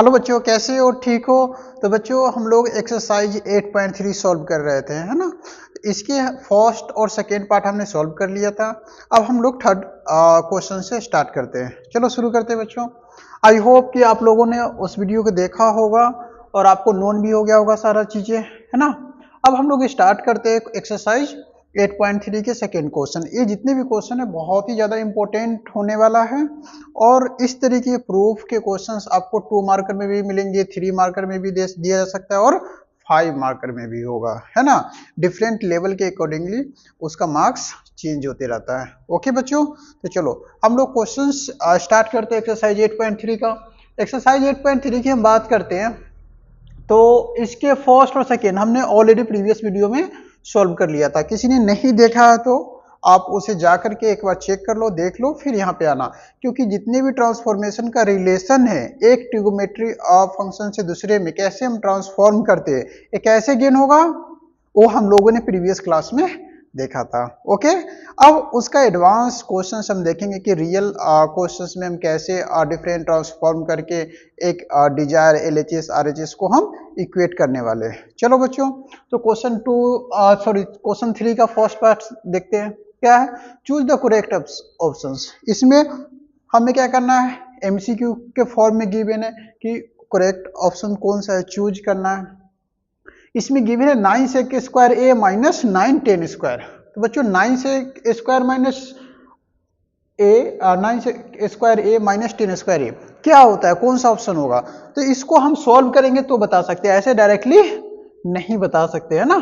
Hello बच्चों, कैसे हो? ठीक हो? तो बच्चों हम लोग एक्सरसाइज 8.3 सॉल्व कर रहे थे, है ना। इसके फर्स्ट और सेकेंड पार्ट हमने सॉल्व कर लिया था। अब हम लोग थर्ड क्वेश्चन से स्टार्ट करते हैं। चलो शुरू करते हैं बच्चों। आई होप कि आप लोगों ने उस वीडियो को देखा होगा और आपको नोन भी हो गया होगा सारा चीजें, है ना। अब हम लोग स्टार्ट करते हैं एक्सरसाइज 8.3 के सेकेंड क्वेश्चन। ये जितने भी क्वेश्चन है बहुत ही ज़्यादा इंपॉर्टेंट होने वाला है और इस तरीके के प्रूफ के क्वेश्चंस आपको 2 मार्कर में भी मिलेंगे, 3 मार्कर में भी दिया जा सकता है और 5 मार्कर में भी होगा, है ना। डिफरेंट लेवल के अकॉर्डिंगली उसका मार्क्स चेंज होते रहता है। ओके बच्चों, तो चलो हम लोग क्वेश्चंस स्टार्ट करते हैं एक्सरसाइज 8.3 का। एक्सरसाइज 8.3 की हम बात करते हैं तो इसके फर्स्ट और सेकेंड हमने ऑलरेडी प्रीवियस वीडियो में सॉल्व कर लिया था। किसी ने नहीं देखा है तो आप उसे जाकर के एक बार चेक कर लो, देख लो, फिर यहाँ पे आना। क्योंकि जितने भी ट्रांसफॉर्मेशन का रिलेशन है एक ट्रिगोमेट्री फंक्शन से दूसरे में कैसे हम ट्रांसफॉर्म करते हैं, ये कैसे गेन होगा, वो हम लोगों ने प्रीवियस क्लास में देखा था। ओके, अब उसका एडवांस क्वेश्चंस हम देखेंगे कि रियल क्वेश्चंस में हम कैसे डिफरेंट ट्रांसफॉर्म करके एक डिजायर एलएचएस आरएचएस को हम इक्वेट करने वाले हैं। चलो बच्चों, तो क्वेश्चन 3 का फर्स्ट पार्ट देखते हैं। क्या है? Choose the correct options. इसमें हमें क्या करना है, एमसीक्यू के फॉर्म में गिवन है कि करेक्ट ऑप्शन कौन सा है, चूज करना है। इसमें गिवन है 9 sec square A minus 9 10 square. तो बच्चों 9 sec square minus A 9 square A minus 10 square ए क्या होता है, कौन सा ऑप्शन होगा? तो इसको हम सॉल्व करेंगे तो बता सकते हैं, ऐसे डायरेक्टली नहीं बता सकते, है ना।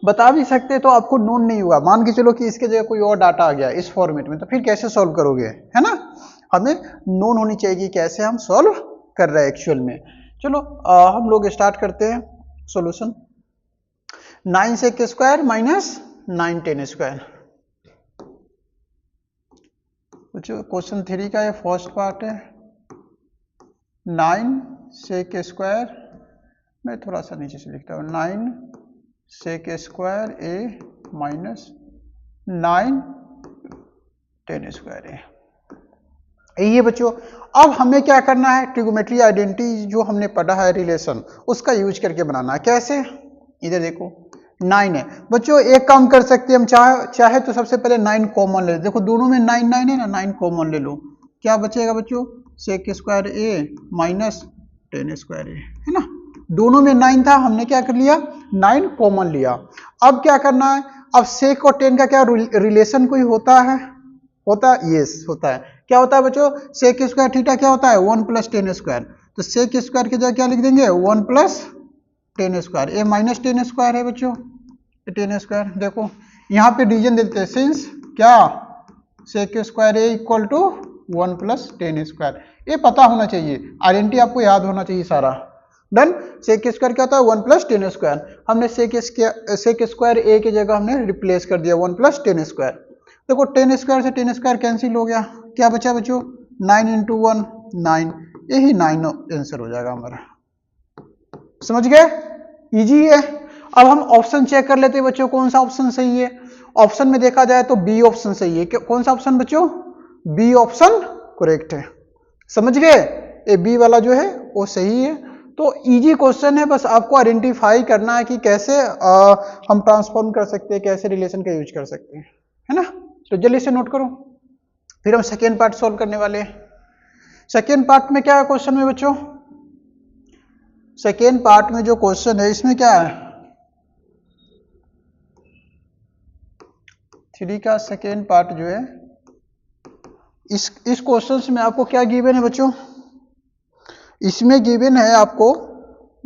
बता भी सकते तो आपको नोन नहीं हुआ, मान के चलो कि इसके जगह कोई और डाटा आ गया इस फॉर्मेट में, तो फिर कैसे सॉल्व करोगे, है ना। हमें नोन होनी चाहिए कि कैसे हम सॉल्व कर रहे हैं एक्चुअल में। चलो हम लोग स्टार्ट करते हैं solution. 9 sec square minus 9 10 square. Question 3 का ये फर्स्ट पार्ट है। 9 सेक स्क्वायर, मैं थोड़ा सा नीचे से लिखता हूँ, 9 sec square A minus 9 10 square ए। यही है बच्चों। अब हमें क्या करना है, ट्रिगोमेट्री आइडेंटिटी जो हमने पढ़ा है रिलेशन, उसका यूज करके बनाना है। कैसे? इधर देखो 9 है बच्चों, एक काम कर सकते हैं हम, चाहे तो सबसे पहले 9 कॉमन ले लो। देखो दोनों में 9 9 है ना, 9 कॉमन ले लो। क्या बचेगा बच्चों? सेक square A minus 10 square A, है ना। दोनों में 9 था, हमने क्या कर लिया, 9 कॉमन लिया। अब क्या करना है, अब सेक और 10 का क्या रिलेशन कोई होता है? होता है, यस होता है। क्या होता है बच्चों? सेक स्क्वायर थीटा क्या होता है? 1 प्लस 10 स्क्वायर। तो सेक स्क्वायर की जगह क्या लिख देंगे? 1 plus 10 square. A minus 10 square है बच्चों, 10 स्क्वायर। देखो यहाँ पे डिवीजन देते हैं, सिंस क्या sec square A equal to 1 plus 10 square. ये पता होना चाहिए, आइडेंटिटी आपको याद होना चाहिए सारा। डन। सेक स्क्वायर क्या होता है? 1 प्लस 10 स्क्वायर। हमने सेक स्क्वायर ए की जगह हमने रिप्लेस कर दिया 1 प्लस 10 स्क्वायर। देखो 10 स्क्वायर से 10 स्क्वायर कैंसिल हो गया, क्या बचा बच्चों? 9 इंटू 1 9, यही 9 आंसर हो जाएगा हमारा। समझ गए? इजी है। अब हम ऑप्शन चेक कर लेते हैं बच्चों, कौन सा ऑप्शन सही है। ऑप्शन में देखा जाए तो बी ऑप्शन सही है। कौन सा ऑप्शन बच्चों? बी ऑप्शन करेक्ट है। समझ गए? ये बी वाला जो है वो सही है। तो इजी क्वेश्चन है, बस आपको आइडेंटिफाई करना है कि कैसे हम ट्रांसफॉर्म कर सकते हैं, कैसे रिलेशन का यूज कर सकते हैं, है ना। तो जल्दी से नोट करो, फिर हम सेकेंड पार्ट सॉल्व करने वाले हैं। सेकेंड पार्ट में क्या है क्वेश्चन में बच्चों? सेकेंड पार्ट में जो क्वेश्चन है इसमें क्या है, 3 का सेकेंड पार्ट जो है, इस क्वेश्चन में आपको क्या गिवन है बच्चों? इसमें गिवन है आपको,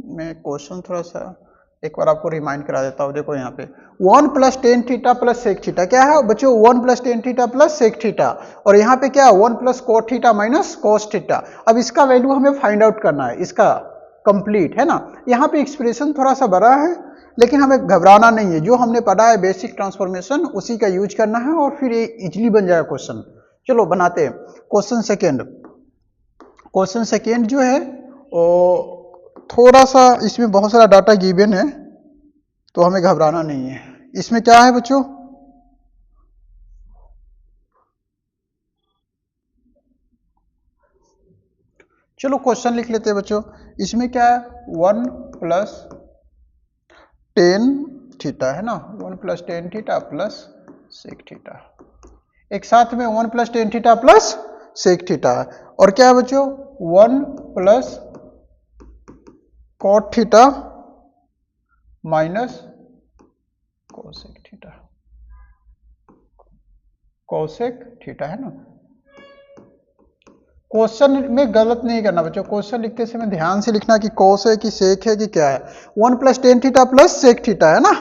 मैं क्वेश्चन थोड़ा सा एक बार आपको रिमाइंड करा देता हूं। देखो यहाँ पे 1 plus tan theta plus sec theta, क्या है बच्चों? 1 plus tan theta plus sec theta. और यहाँ पे क्या है? 1 plus cot theta minus cos theta. अब इसका वैल्यू हमें फाइंड आउट करना है, इसका कंप्लीट, है ना। यहाँ पे एक्सप्रेशन थोड़ा सा बड़ा है, लेकिन हमें घबराना नहीं है। जो हमने पढ़ा है बेसिक ट्रांसफॉर्मेशन, उसी का यूज करना है और फिर ये इजिली बन जाएगा क्वेश्चन। चलो बनाते हैं क्वेश्चन सेकेंड। क्वेश्चन सेकेंड जो है वो थोड़ा सा, इसमें बहुत सारा डाटा गिवन है तो हमें घबराना नहीं है। इसमें क्या है बच्चों? चलो क्वेश्चन लिख लेते हैं बच्चों। इसमें क्या है 1 प्लस टेन थीटा है ना, 1 plus tan theta plus sec theta, एक साथ में 1 plus tan theta plus sec theta है। और क्या है बच्चों 1 plus cot theta minus cosec theta, cosec theta है ना। क्वेश्चन में गलत नहीं करना बच्चों, क्वेश्चन लिखते समय ध्यान से लिखना कि कॉस है कि सेक है कि क्या है। 1 plus tan theta plus sec theta है ना,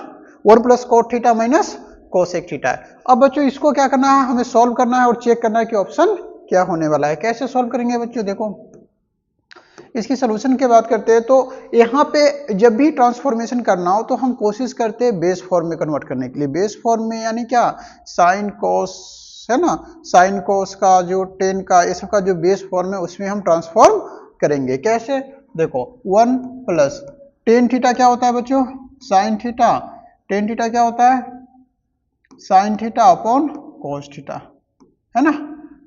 1 plus cot theta minus cosec theta है। अब बच्चों इसको क्या करना है, हमें सॉल्व करना है और चेक करना है कि ऑप्शन क्या होने वाला है। कैसे सॉल्व करेंगे बच्चों, देखो इसकी सोल्यूशन की बात करते हैं तो यहाँ पे जब भी ट्रांसफॉर्मेशन करना हो तो हम कोशिश करते हैं बेस फॉर्म में कन्वर्ट करने के लिए। बेस फॉर्म में यानी क्या, साइन कोस है ना, साइन कोस का जो टेन का ये सब का जो बेस फॉर्म है उसमें हम ट्रांसफॉर्म करेंगे। कैसे, देखो 1 प्लस टेन थीटा क्या होता है बच्चों, साइन थीटा, टेन थीटा क्या होता है sign theta upon cos theta है ना।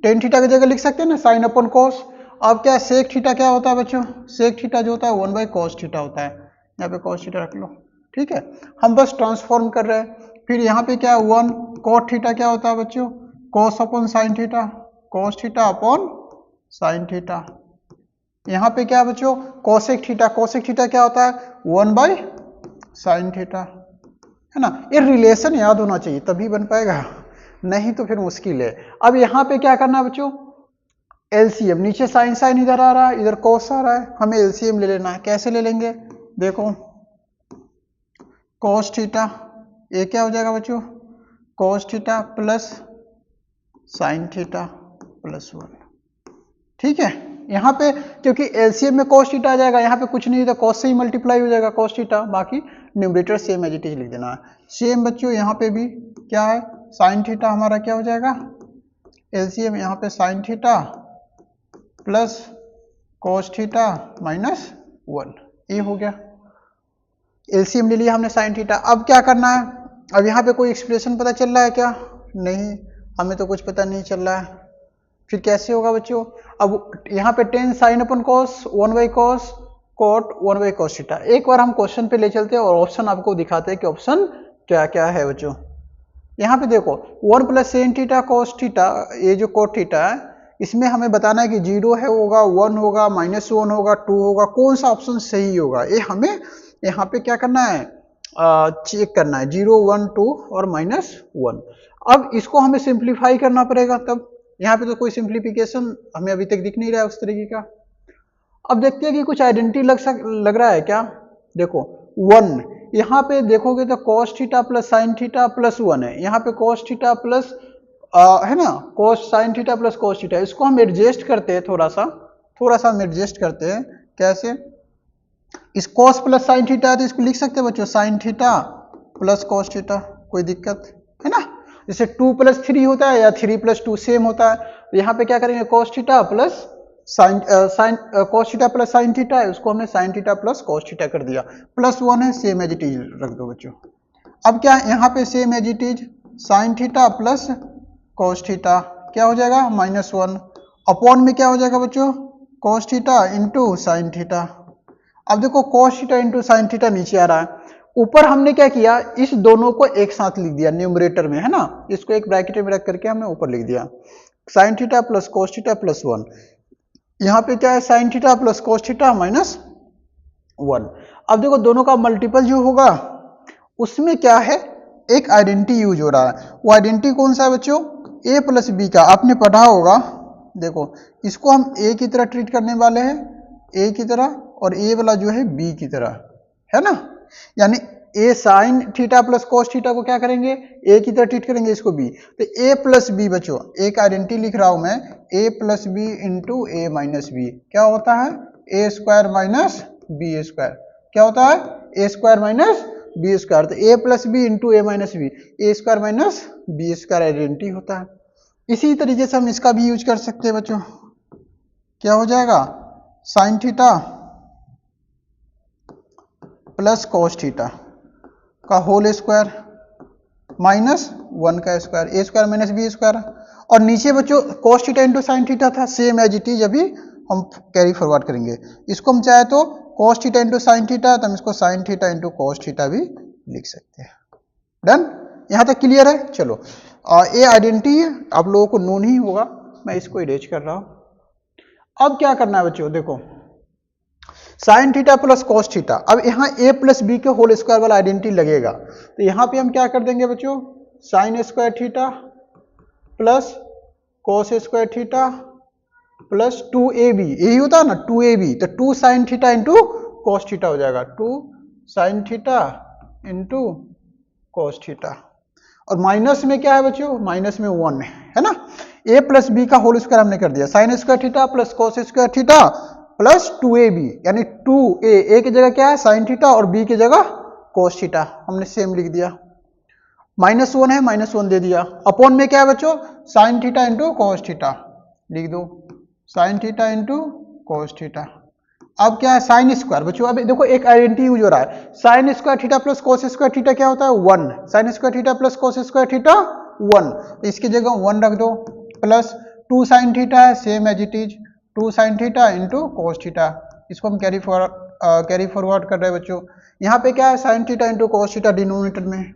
टेन थीटा की जगह लिख सकते हैं ना साइन अपॉन कोस। अब क्या सेक थीटा क्या होता है बच्चों, सेक थीटा जो होता है 1 बाई कॉस थीटा होता है, यहाँ पे कॉस थीटा रख लो, ठीक है। हम बस ट्रांसफॉर्म कर रहे हैं। फिर यहाँ पे क्या है 1 कॉट थीटा क्या होता है बच्चों, cos upon sine theta, cos theta upon sine theta. यहाँ पे क्या है बच्चों कोसेक थीटा, कोसेक थीटा क्या होता है 1 बाई साइन थीटा है ना। ये रिलेशन याद होना चाहिए तभी बन पाएगा, नहीं तो फिर मुश्किल है। अब यहाँ पे क्या करना है बच्चों, एलसीएम, नीचे साइन साइन इधर आ रहा है इधर कॉस आ रहा है, हमें एलसीएम ले लेना है। कैसे ले लेंगे, देखो कॉस थीटा ये क्या हो जाएगा बच्चों, cos theta plus sign theta plus 1, ठीक है। यहाँ पे क्योंकि एलसीएम में कॉस थीटा आ जाएगा, यहाँ पे कुछ नहीं था कॉस से ही मल्टीप्लाई हो जाएगा कॉस थीटा, बाकी numerator same as it is लिख देना है। सेम बच्चों यहाँ पे भी क्या है साइन थीटा हमारा क्या हो जाएगा, एलसीएम यहाँ पे sign theta plus cos theta minus 1, ये हो गया। एलसीएम ले लिया हमने साइन थीटा। अब क्या करना है, अब यहाँ पे कोई एक्सप्रेशन पता चल रहा है क्या, नहीं हमें तो कुछ पता नहीं चल रहा है। फिर कैसे होगा बच्चों, अब यहाँ पे tan sine upon cos 1 by cos cot 1 by cos theta. एक बार हम क्वेश्चन पे ले चलते हैं और ऑप्शन आपको दिखाते हैं कि ऑप्शन क्या क्या है बच्चों। यहाँ पे देखो 1 plus Sen theta cos theta, ये जो कॉट थीटा है इसमें हमें बताना है कि 0 है होगा 1 होगा -1 होगा 2 होगा, कौन सा ऑप्शन सही होगा ये हमें यहाँ पे क्या करना है चेक करना है, 0 1 2 और -1। अब इसको हमें सिंप्लीफाई करना पड़ेगा, तब यहाँ पे तो कोई सिंप्लीफिकेशन हमें अभी तक दिख नहीं रहा है उस तरीके का। अब देखते हैं कि कुछ आइडेंटिटी लग रहा है क्या, देखो 1 यहाँ पे देखोगे तो cos theta plus sign theta plus 1 है, यहाँ पे कॉस थीटा प्लस है ना cos sine theta plus cos theta. इसको हम एडजस्ट करते हैं थोड़ा सा हम एडजस्ट करते हैं। कैसे, इस कॉस प्लस साइन थीटा है तो इसको लिख सकते हैं बच्चों sine theta plus cos theta, कोई दिक्कत है ना। जैसे 2 प्लस 3 होता है या 3 प्लस 2 सेम होता है, तो यहाँ पे क्या करेंगे cos theta plus sine cos theta plus sign theta है, उसको हमने sign theta plus cos theta कर दिया, प्लस 1 है सेम एज इट इज रख दो बच्चों। अब क्या यहाँ पे same as it is sine theta plus cos theta क्या हो जाएगा -1, अपॉन में क्या हो जाएगा बच्चों cos theta into sine theta. अब देखो cos theta into sine theta नीचे आ रहा है, ऊपर हमने क्या किया इस दोनों को एक साथ लिख दिया न्यूमरेटर में है ना, इसको एक ब्रैकेट में रख करके हमने ऊपर लिख दिया sign theta plus cos theta plus 1। यहाँ पे क्या है sign theta plus cos theta -1। अब देखो दोनों का मल्टीपल जो होगा उसमें क्या है एक आइडेंटिटी यूज हो रहा है, वो आइडेंटिटी कौन सा है बच्चों a प्लस बी का, आपने पढ़ा होगा। देखो इसको हम a की तरह ट्रीट करने वाले हैं, a की तरह, और a वाला जो है b की तरह है ना। यानी a sign theta plus cos theta को क्या करेंगे a की तरह ट्रीट करेंगे, इसको b, तो a प्लस बी बच्चों एक आइडेंटिटी लिख रहा हूं मैं a plus B into A minus B, क्या होता है a square minus B square, क्या होता है a square minus B square, तो a plus B into A minus B, A square minus B square identity होता है। इसी तरीके से हम इसका भी यूज कर सकते हैं बच्चों, क्या हो जाएगा sign theta plus cos theta का होल स्क्वायर -1 का स्क्वायर, ए स्क्वायर माइनस बी स्क्वायर, और नीचे बच्चों cos theta into sine theta था सेम एज इट इज अभी हम कैरी फॉरवर्ड करेंगे। इसको हम चाहे तो cos theta into sine theta, तो हम इसको sign theta into cos theta भी लिख सकते हैं। डन, यहाँ तक क्लियर है। चलो ये आइडेंटिटी है, आप लोगों को नोन ही होगा, मैं इसको इरेज कर रहा हूं। अब क्या करना है बच्चों, देखो sine theta plus cos theta, अब यहाँ a प्लस बी के होल स्क्वायर वाला आइडेंटिटी लगेगा, तो यहाँ पे हम क्या कर देंगे बच्चों, sign square theta plus cos square theta plus 2ab, यही होता है ना 2ab, तो 2 sine theta into cos theta हो जाएगा, 2 sine theta into cos theta. और माइनस में क्या है बच्चों, माइनस में 1 है ना, a प्लस बी का होल स्क्वायर हमने कर दिया, sign square theta plus cos square theta plus 2ab, यानी 2a की जगह क्या है साइन थीटा और b की जगह कॉस थीटा, हमने सेम लिख दिया। -1 है, -1 दे दिया, अपॉन में क्या है बच्चों, sine theta into cos theta लिख दो, sine theta into cos theta. अब क्या है साइन स्क्वायर बच्चों, अब देखो एक आइडेंटिटी यूज हो रहा है, sine square theta plus cos square theta क्या होता है 1, sine square theta plus cos square theta 1, इसकी जगह 1 रख दो, प्लस 2 साइन थीटा है same as it is, 2 sine theta into cos theta, इसको हम कैरी फॉरवर्ड कर रहे हैं बच्चों। यहाँ पे क्या है sign theta into cos theta denominator में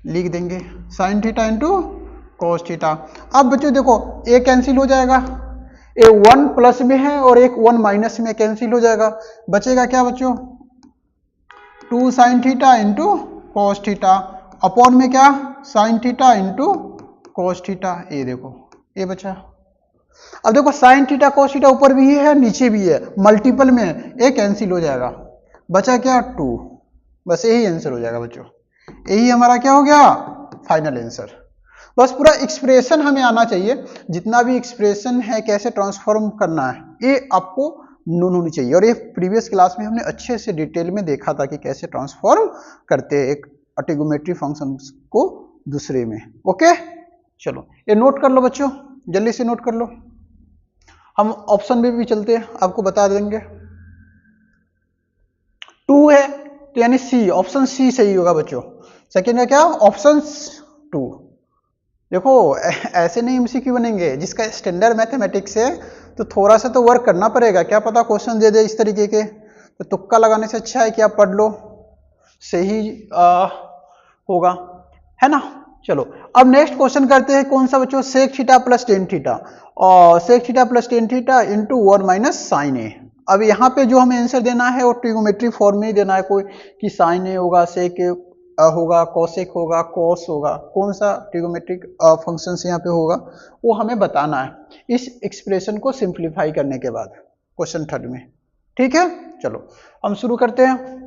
लिख देंगे, sign theta into cos theta. अब बच्चों देखो ए कैंसिल हो जाएगा, ए 1 प्लस में है और एक 1 माइनस में, कैंसिल हो जाएगा, बचेगा क्या बच्चों 2 sine theta into cos theta, upon में क्या sine theta into cos theta, ये देखो ये बचा। अब देखो साइन थीटा कॉस थीटा ऊपर भी है नीचे भी है, मल्टीपल में ये कैंसिल हो जाएगा, बचा क्या 2, बस यही आंसर हो जाएगा बच्चों, यही हमारा क्या हो गया फाइनल आंसर। बस पूरा एक्सप्रेशन हमें आना चाहिए, जितना भी एक्सप्रेशन है कैसे ट्रांसफॉर्म करना है ये आपको नोन होनी चाहिए, और ये प्रीवियस क्लास में हमने अच्छे से डिटेल में देखा था कि कैसे ट्रांसफॉर्म करते हैं एक ट्रिगोनोमेट्री फंक्शन को दूसरे में। ओके चलो ये नोट कर लो बच्चों, जल्दी से नोट कर लो, हम ऑप्शन में भी चलते हैं, आपको बता देंगे। 2 है तो यानी सी, ऑप्शन सी सही होगा बच्चों। सेकेंड का क्या ऑप्शन 2। देखो ऐसे नहीं एमसीक्यू बनेंगे, जिसका स्टैंडर्ड मैथमेटिक्स है तो थोड़ा सा तो वर्क करना पड़ेगा, क्या पता क्वेश्चन दे दे इस तरीके के, तो तुक्का लगाने से अच्छा है कि आप पढ़ लो, सही होगा, है ना। चलो अब नेक्स्ट क्वेश्चन करते हैं, कौन सा बच्चों, sec theta plus tan theta, और sec theta plus tan theta into 1 minus sine A. अब यहाँ पे जो हमें आंसर देना है वो ट्रिगोनोमेट्री फॉर्म में ही देना है, कोई कि साइन ए होगा, सेक ए होगा, कोसेक होगा, कॉस होगा, कौन सा ट्रिगोनोमेट्रिक फंक्शन यहाँ पे होगा वो हमें बताना है इस एक्सप्रेशन को सिंप्लीफाई करने के बाद क्वेश्चन 3 में। ठीक है चलो हम शुरू करते हैं।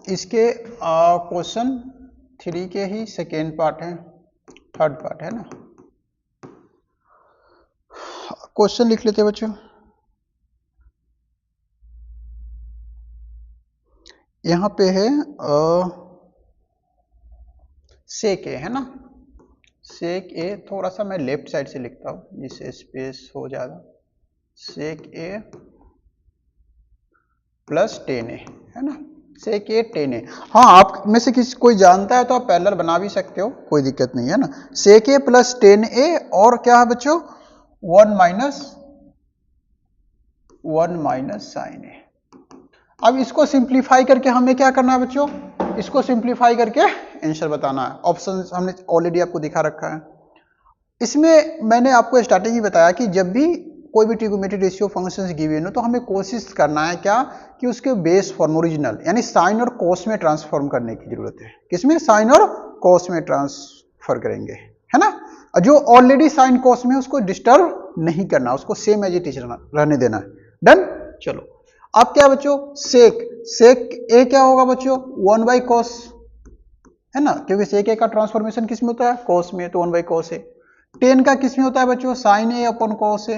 इसके क्वेश्चन 3 के ही सेकेंड पार्ट है, थर्ड पार्ट है ना। क्वेश्चन लिख लेते हैं बच्चों, यहाँ पे है सेक ए है ना, सेक ए, थोड़ा सा मैं लेफ्ट साइड से लिखता हूँ जिससे स्पेस हो ज़्यादा, सेक ए प्लस टेन ए है ना, सेक ए टेन ए। हाँ आप में से किसी कोई जानता है तो आप पैरेलल बना भी सकते हो, कोई दिक्कत नहीं है ना। सेक ए प्लस टेन ए और क्या है बच्चों 1 माइनस साइन ए। अब इसको सिंप्लीफाई करके हमें क्या करना है बच्चों, इसको सिंप्लीफाई करके आंसर बताना है। ऑप्शन हमने ऑलरेडी आपको दिखा रखा है। इसमें मैंने आपको स्टार्टिंग ही बताया कि जब भी कोई भी ट्रिगोनोमेट्रिक रेशियो फंक्शंस गिवन हो तो हमें कोशिश करना है क्या कि उसके बेस फॉर्म ओरिजिनल यानी साइन और कॉस में ट्रांसफॉर्म करने की जरूरत है। किसमें, साइन और कॉस में ट्रांसफर करेंगे, है ना। जो ऑलरेडी साइन कॉस में उसको डिस्टर्ब नहीं करना, उसको सेम एज इट इज रहने देना है। डन। चलो अब क्या बच्चों, सेक ए क्या होगा बच्चों 1 बाई कॉस, है ना, क्योंकि सेक ए का ट्रांसफॉर्मेशन किस में होता है कॉस में, तो 1 बाई कॉस ए। टेन का किस में होता है बच्चों, साइन ए अपॉन कॉस ए,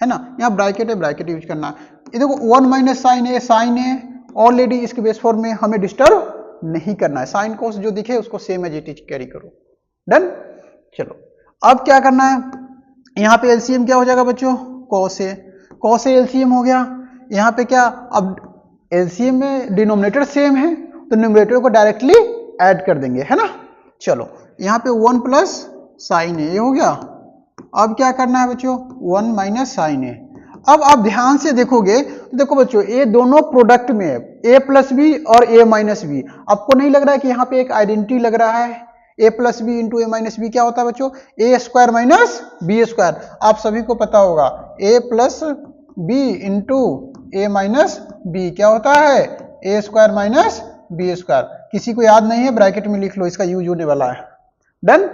है ना। यहाँ ब्रैकेट है, ब्रैकेट यूज करना है। ये देखो 1 माइनस साइन ए ऑलरेडी इसके बेस फॉर्म में, हमें डिस्टर्ब नहीं करना है, साइन कॉस जो दिखे उसको same as it is carry करो। डन। चलो अब क्या करना है, यहाँ पे एलसीएम क्या हो जाएगा बच्चों कॉस ए एलसीएम हो गया। यहाँ पे क्या, अब एलसीएम में डिनोमिनेटर सेम है तो न्यूमरेटर को डायरेक्टली ऐड कर देंगे, है ना। चलो यहाँ पे 1 प्लस साइन ए, ये हो गया। अब क्या करना है बच्चों, 1 माइनस साइन ए। अब आप ध्यान से देखोगे तो देखो बच्चों, ये दोनों प्रोडक्ट में है, ए प्लस बी और ए माइनस बी। आपको नहीं लग रहा है कि यहाँ पे एक आइडेंटिटी लग रहा है, ए plus B into A minus B क्या होता है बच्चों, ए स्क्वायर माइनस बी स्क्वायर। आप सभी को पता होगा ए plus B into A minus B क्या होता है, ए स्क्वायर माइनस बी स्क्वायर। किसी को याद नहीं है, ब्रैकेट में लिख लो, इसका यूज होने वाला है। डन।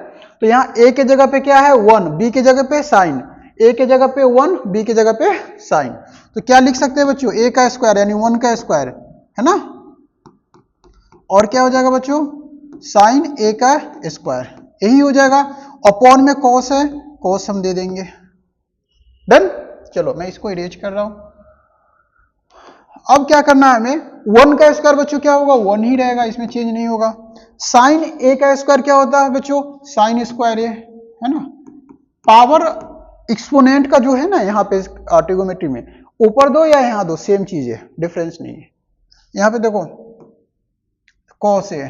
तो यहाँ ए के जगह पे क्या है 1, बी के जगह पे साइन, ए के जगह पे 1, बी के जगह पे साइन। तो क्या लिख सकते हैं बच्चों, ए का स्क्वायर यानी 1 का स्क्वायर, है ना। और क्या हो जाएगा बच्चों, साइन ए का स्क्वायर, यही हो जाएगा। अपॉन में कॉस है, कॉस हम दे देंगे। डन। चलो मैं इसको इरेज कर रहा हूं। अब क्या करना है हमें, 1 का स्क्वायर बच्चों क्या होगा, 1 ही रहेगा, इसमें चेंज नहीं होगा। साइन ए का स्क्वायर क्या होता है बच्चों, साइन स्क्वायर ए, है ना। पावर एक्सपोनेंट का जो है ना यहाँ पे ट्रिगोमेट्री में, ऊपर दो या यहाँ दो सेम चीज है, डिफरेंस नहीं है। यहाँ पे देखो कॉस ए,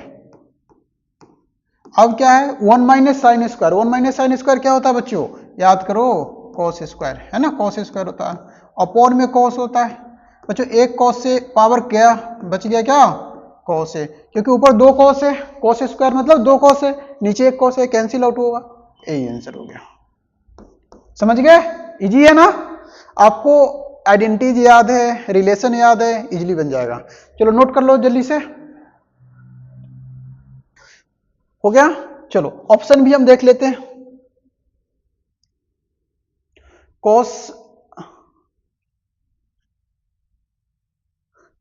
अब क्या है 1 minus sine square, 1 minus sine square क्या होता है बच्चों, याद करो कॉस स्क्वायर, है ना, कॉस स्क्वायर होता है। अपॉन में कॉस होता है बच्चों, एक कॉस से पावर क्या बच गया, क्या कॉस है, क्योंकि ऊपर दो कॉस है, कॉस स्क्वायर मतलब दो कॉस है, नीचे एक कॉस है, कैंसिल आउट होगा, यही आंसर हो गया। समझ गए, इजी है ना। आपको आइडेंटिटीज याद है, रिलेशन याद है, इजीली बन जाएगा। चलो नोट कर लो जल्दी से, हो गया। चलो ऑप्शन भी हम देख लेते हैं। Cos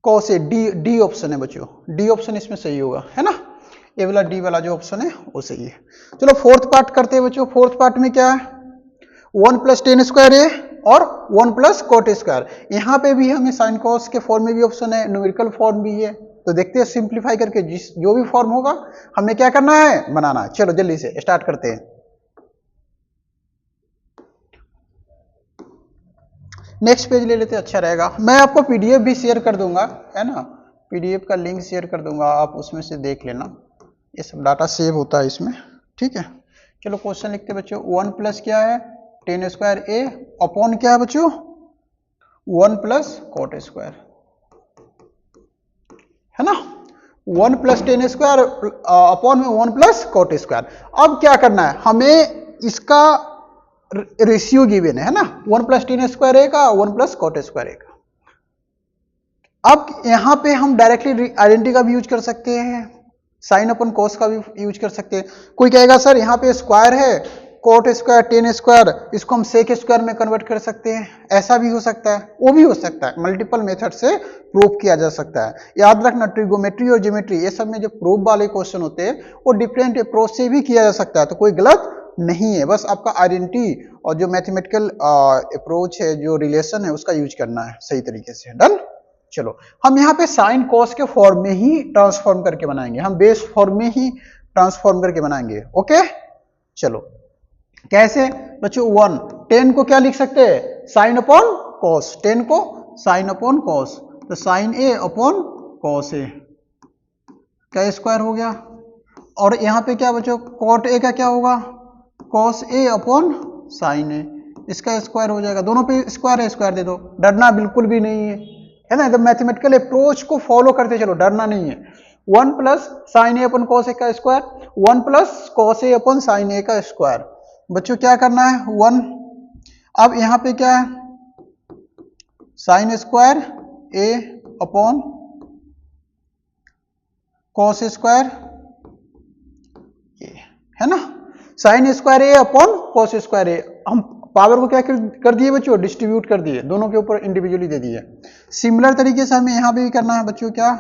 cos A, D option है बच्चों, डी ऑप्शन इसमें सही होगा, है ना। ए वाला डी वाला जो ऑप्शन है वो सही है। चलो फोर्थ पार्ट करते हैं बच्चों। फोर्थ पार्ट में क्या है, 1 प्लस टेन स्क्वायर ए और 1 प्लस कोट स्क्वायर। यहाँ पे भी हमें साइन कॉस के फॉर्म में भी ऑप्शन है, न्यूमेरिकल फॉर्म भी है। तो देखते हैं सिंप्लीफाई करके जो भी फॉर्म होगा हमें क्या करना है, बनाना है। चलो जल्दी से स्टार्ट करते हैं। नेक्स्ट पेज ले लेते हैं, अच्छा रहेगा। मैं आपको पीडीएफ भी शेयर कर दूंगा, है ना, पीडीएफ का लिंक शेयर कर दूंगा, आप उसमें से देख लेना, ये सब डाटा सेव होता है इसमें, ठीक है। चलो क्वेश्चन लिखते हैं बच्चों। 1 प्लस क्या है, टेन स्क्वायर ए, अपॉन क्या है बच्चों, 1 प्लस कोट स्क्वायर, है ना। 1 प्लस टेन स्क्वायर अपॉन में 1 प्लस कोट स्क्वायर। अब क्या करना है हमें, इसका रेशियो गिवन है ना, 1 प्लस टेन स्क्वायर ए का 1 प्लस कोट स्क्वायर ए का। अब यहां पे हम डायरेक्टली आइडेंटिटी का भी यूज कर सकते हैं, साइन अपन कॉस का भी यूज कर सकते हैं। कोई कहेगा सर यहाँ पे स्क्वायर है, कोट स्क्वायर टेन स्क्वायर, इसको हम सेक स्क्वायर में कन्वर्ट कर सकते हैं, ऐसा भी हो सकता है, वो भी हो सकता है। मल्टीपल मेथड से प्रूव किया जा सकता है। याद रखना ट्रिगोमेट्री और ज्योमेट्री ये सब में जो प्रूफ वाले क्वेश्चन होते हैं वो डिफरेंट अप्रोच से भी किया जा सकता है, तो कोई गलत नहीं है। बस आपका आइडेंटिटी और जो मैथमेटिकल अप्रोच है, जो रिलेशन है, उसका यूज करना है सही तरीके से। डन। चलो हम यहाँ पे साइन कॉस के फॉर्म में ही ट्रांसफॉर्म करके बनाएंगे, हम बेस फॉर्म में ही ट्रांसफॉर्म करके बनाएंगे। ओके चलो कैसे बच्चों, 1 10 को क्या लिख सकते हैं, साइन अपॉन कॉस, 10 को साइन अपॉन कॉस, तो साइन ए अपॉन कॉस ए का स्क्वायर हो गया। और यहाँ पे क्या बच्चों, कॉट ए का क्या होगा, कॉस ए अपॉन साइन ए, इसका स्क्वायर हो जाएगा। दोनों पे स्क्वायर है, स्क्वायर दे दो, डरना बिल्कुल भी नहीं है ना। एकदम मैथमेटिकल अप्रोच को फॉलो करते चलो, डरना नहीं है। 1 plus sine A upon cos A का square, 1 plus cos A upon sign A का स्क्वायर। बच्चों क्या करना है 1, अब यहाँ पे क्या है, sine square A upon cos square A, है ना। Sine square A upon cos square ए, हम पावर को क्या कर दिए बच्चों, डिस्ट्रीब्यूट कर दिए, दोनों के ऊपर इंडिविजुअली दे दिए। सिमिलर तरीके से हमें यहां पे भी करना है बच्चों, क्या,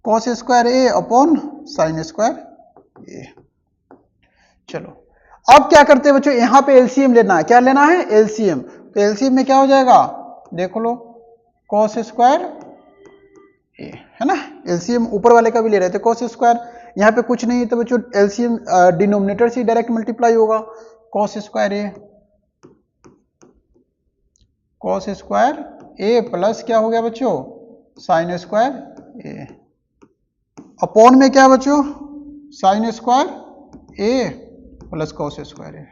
cos square A upon sine square ए। चलो अब क्या करते हैं बच्चों, यहां पे एलसीएम लेना है, क्या लेना है, एलसीएम। तो एलसीएम में क्या हो जाएगा, देख लो, कॉस स्क्वायर ए, है ना। एलसीएम ऊपर वाले का भी ले रहे थे कॉस स्क्वायर, यहाँ पे कुछ नहीं है तो बच्चों एलसीएम डिनोमिनेटर से डायरेक्ट मल्टीप्लाई होगा, cos square A, cos square A plus क्या हो गया बच्चों, साइन स्क्वायर ए, अपॉन में क्या बच्चों, sign square A plus cos square ए।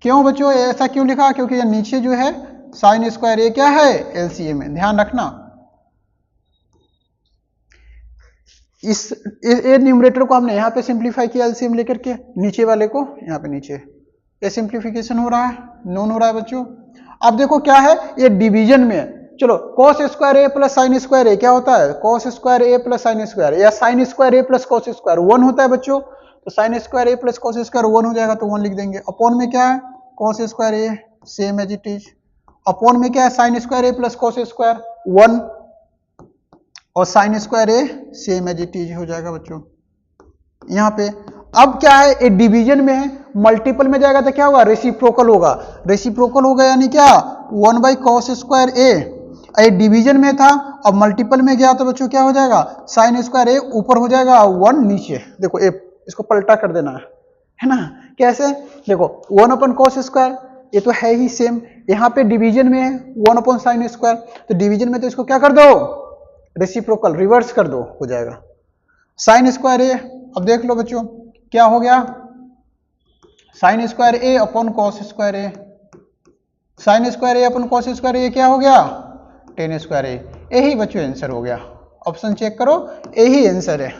क्यों बच्चों ऐसा क्यों लिखा? क्योंकि ये नीचे जो है साइन स्क्वायर ए क्या है? एलसीएम है, ध्यान रखना। इस ए न्यूमरेटर को हमने यहाँ पे सिंप्लीफाई किया एलसीएम लेकर के, नीचे वाले को यहाँ पे नीचे, ये सिंप्लीफिकेशन हो रहा है, नॉन हो रहा है बच्चों। अब देखो क्या है, ये डिवीजन में है। चलो cos square A plus sine square ए क्या होता है? Cos square A plus sine square, या sign square A plus cos square 1 होता है बच्चों। तो sign square A plus cos square 1 हो जाएगा, तो 1 लिख देंगे। अपॉन में क्या है? Cos square A same as it is. Upon में क्या है? Sine square A plus cos square 1, और sine square A same as it is हो जाएगा बच्चों यहाँ पे। अब क्या है, ये डिवीजन में है, मल्टीपल में जाएगा तो क्या होगा? रेसिप्रोकल होगा। रेसिप्रोकल होगा यानी क्या? 1 बाई कॉस स्क्वायर ए। ये डिवीजन में था, अब मल्टीपल में गया तो बच्चों क्या हो जाएगा? साइन स्क्वायर ए ऊपर हो जाएगा, 1 नीचे। देखो ए, इसको पलटा कर देना है ना। कैसे? देखो 1 अपन कॉस स्क्वायर, ये तो है ही सेम। यहाँ पे डिवीजन में है 1 अपन साइन स्क्वायर, तो डिवीजन में तो इसको क्या कर दो? रेसिप्रोकल रिवर्स कर दो, हो जाएगा साइन स्क्वायर ए। अब देख लो बच्चों क्या हो गया? Sign square A upon cos square A. Sign square A upon cos square ए क्या हो गया? टेन स्क्वायर ए। यही बच्चों आंसर हो गया। ऑप्शन चेक करो, यही आंसर है।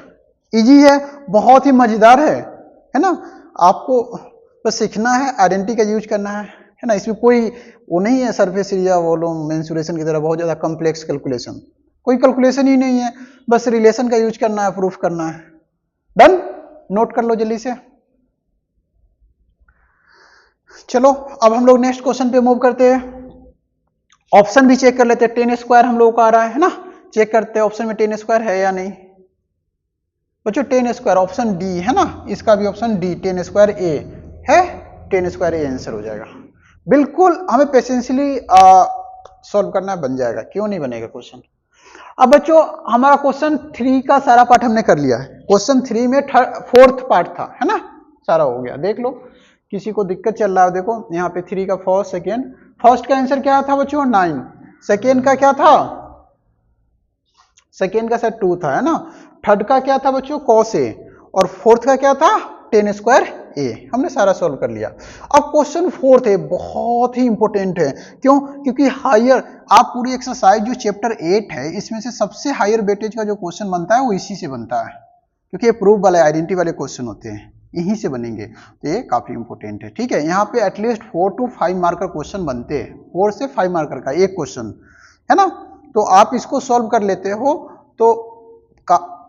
इजी है, बहुत ही मजेदार है ना। आपको बस सीखना है, आइडेंटिटी का यूज करना है ना। इसमें कोई वो नहीं है सरफेस एरिया वॉल्यूम मेंसुरेशन की तरह बहुत ज्यादा कॉम्प्लेक्स कैलकुलेशन, कोई कैलकुलेशन ही नहीं है। बस रिलेशन का यूज करना है, प्रूफ करना है। डन, नोट कर लो जल्दी से। चलो अब हम लोग नेक्स्ट क्वेश्चन पे मूव करते हैं। ऑप्शन भी चेक कर लेते हैं। 10 स्क्वायर हम लोगों का आ रहा है ना, चेक करते हैं ऑप्शन में 10 स्क्वायर है या नहीं। बच्चों 10 स्क्वायर ऑप्शन डी है ना, इसका भी ऑप्शन डी 10 स्क्वायर ए है। 10 स्क्वायर ए आंसर हो जाएगा। बिल्कुल हमें पेशेंसली सॉल्व करना बन जाएगा, क्यों नहीं बनेगा क्वेश्चन। अब बच्चों हमारा क्वेश्चन 3 का सारा पार्ट हमने कर लिया है। क्वेश्चन 3 में 4th पार्ट था, है ना, सारा हो गया। देख लो किसी को दिक्कत चल रहा है, देखो यहाँ पे 3 का फर्स्ट सेकेंड। फर्स्ट का आंसर क्या था बच्चों? 9। सेकेंड का क्या था? सेकेंड का शायद 2 था, है ना। थर्ड का क्या था बच्चों? कॉस ए। और फोर्थ का क्या था? 10 स्क्वायर ए। हमने सारा सॉल्व कर लिया। अब क्वेश्चन 4th है, बहुत ही इंपॉर्टेंट है। क्यों? क्योंकि हायर आप पूरी एक्सरसाइज जो चैप्टर 8 है इसमें से सबसे हायर वेटेज का जो क्वेश्चन बनता है वो इसी से बनता है, क्योंकि ये प्रूफ वाले आइडेंटिटी वाले क्वेश्चन होते हैं, यहीं से बनेंगे। तो ये काफी इंपॉर्टेंट है, ठीक है। यहाँ पे एटलीस्ट 4 to 5 मार्कर क्वेश्चन बनते हैं, 4 से 5 मार्कर का एक क्वेश्चन, है ना। तो आप इसको सॉल्व कर लेते हो तो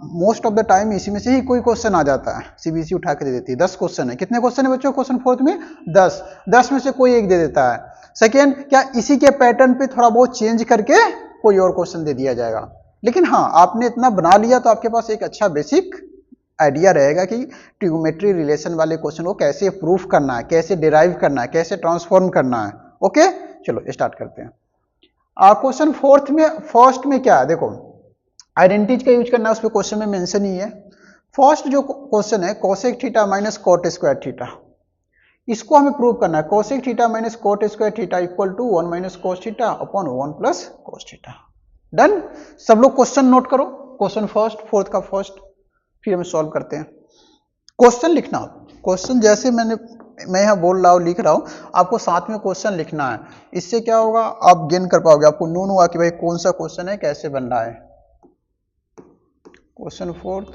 मोस्ट ऑफ द टाइम इसी में से ही कोई क्वेश्चन आ जाता है। सीबीएसई उठा के दे देती है। 10 क्वेश्चन है। कितने क्वेश्चन है बच्चों क्वेश्चन 4th में? 10 में से कोई एक दे देता है। सेकेंड, क्या इसी के पैटर्न पे थोड़ा बहुत चेंज करके कोई और क्वेश्चन दे दिया जाएगा। लेकिन हाँ, आपने इतना बना लिया तो आपके पास एक अच्छा बेसिक आइडिया रहेगा कि ट्रिग्नोमेट्री रिलेशन वाले क्वेश्चन को कैसे प्रूफ करना है, कैसे डिराइव करना है, कैसे ट्रांसफॉर्म करना है। ओके, चलो स्टार्ट करते हैं। क्वेश्चन 4th में फर्स्ट में क्या है, देखो आइडेंटिटीज का यूज करना है, उस पर क्वेश्चन में मेंशन ही है। फर्स्ट जो क्वेश्चन है cosec theta minus cot square theta, इसको हमें प्रूव करना है। Cosec theta minus cot square theta equal to 1 minus cos theta upon 1 plus cos theta. Done. सब लोग क्वेश्चन नोट करो, क्वेश्चन फर्स्ट 4th का फर्स्ट, फिर हम सॉल्व करते हैं। क्वेश्चन लिखना, क्वेश्चन जैसे मैं यहाँ बोल रहा हूँ, लिख रहा हूँ, आपको साथ में क्वेश्चन लिखना है। इससे क्या होगा, आप गेन कर पाओगे, आपको नोन होगा कि भाई कौन सा क्वेश्चन है, कैसे बन रहा है। क्वेश्चन 4th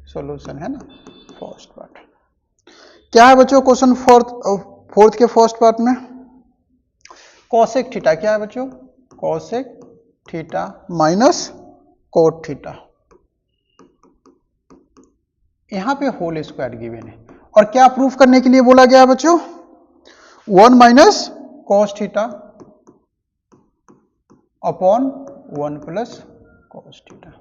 सॉल्यूशन है ना, फर्स्ट पार्ट क्या है बच्चों? क्वेश्चन 4th के फर्स्ट पार्ट में कोसेक थीटा क्या है बच्चों? Cosec theta minus cot theta, यहां पे होल स्क्वायर गिवन है। और क्या प्रूफ करने के लिए बोला गया है बच्चों? 1 minus cos theta upon 1 plus cos theta.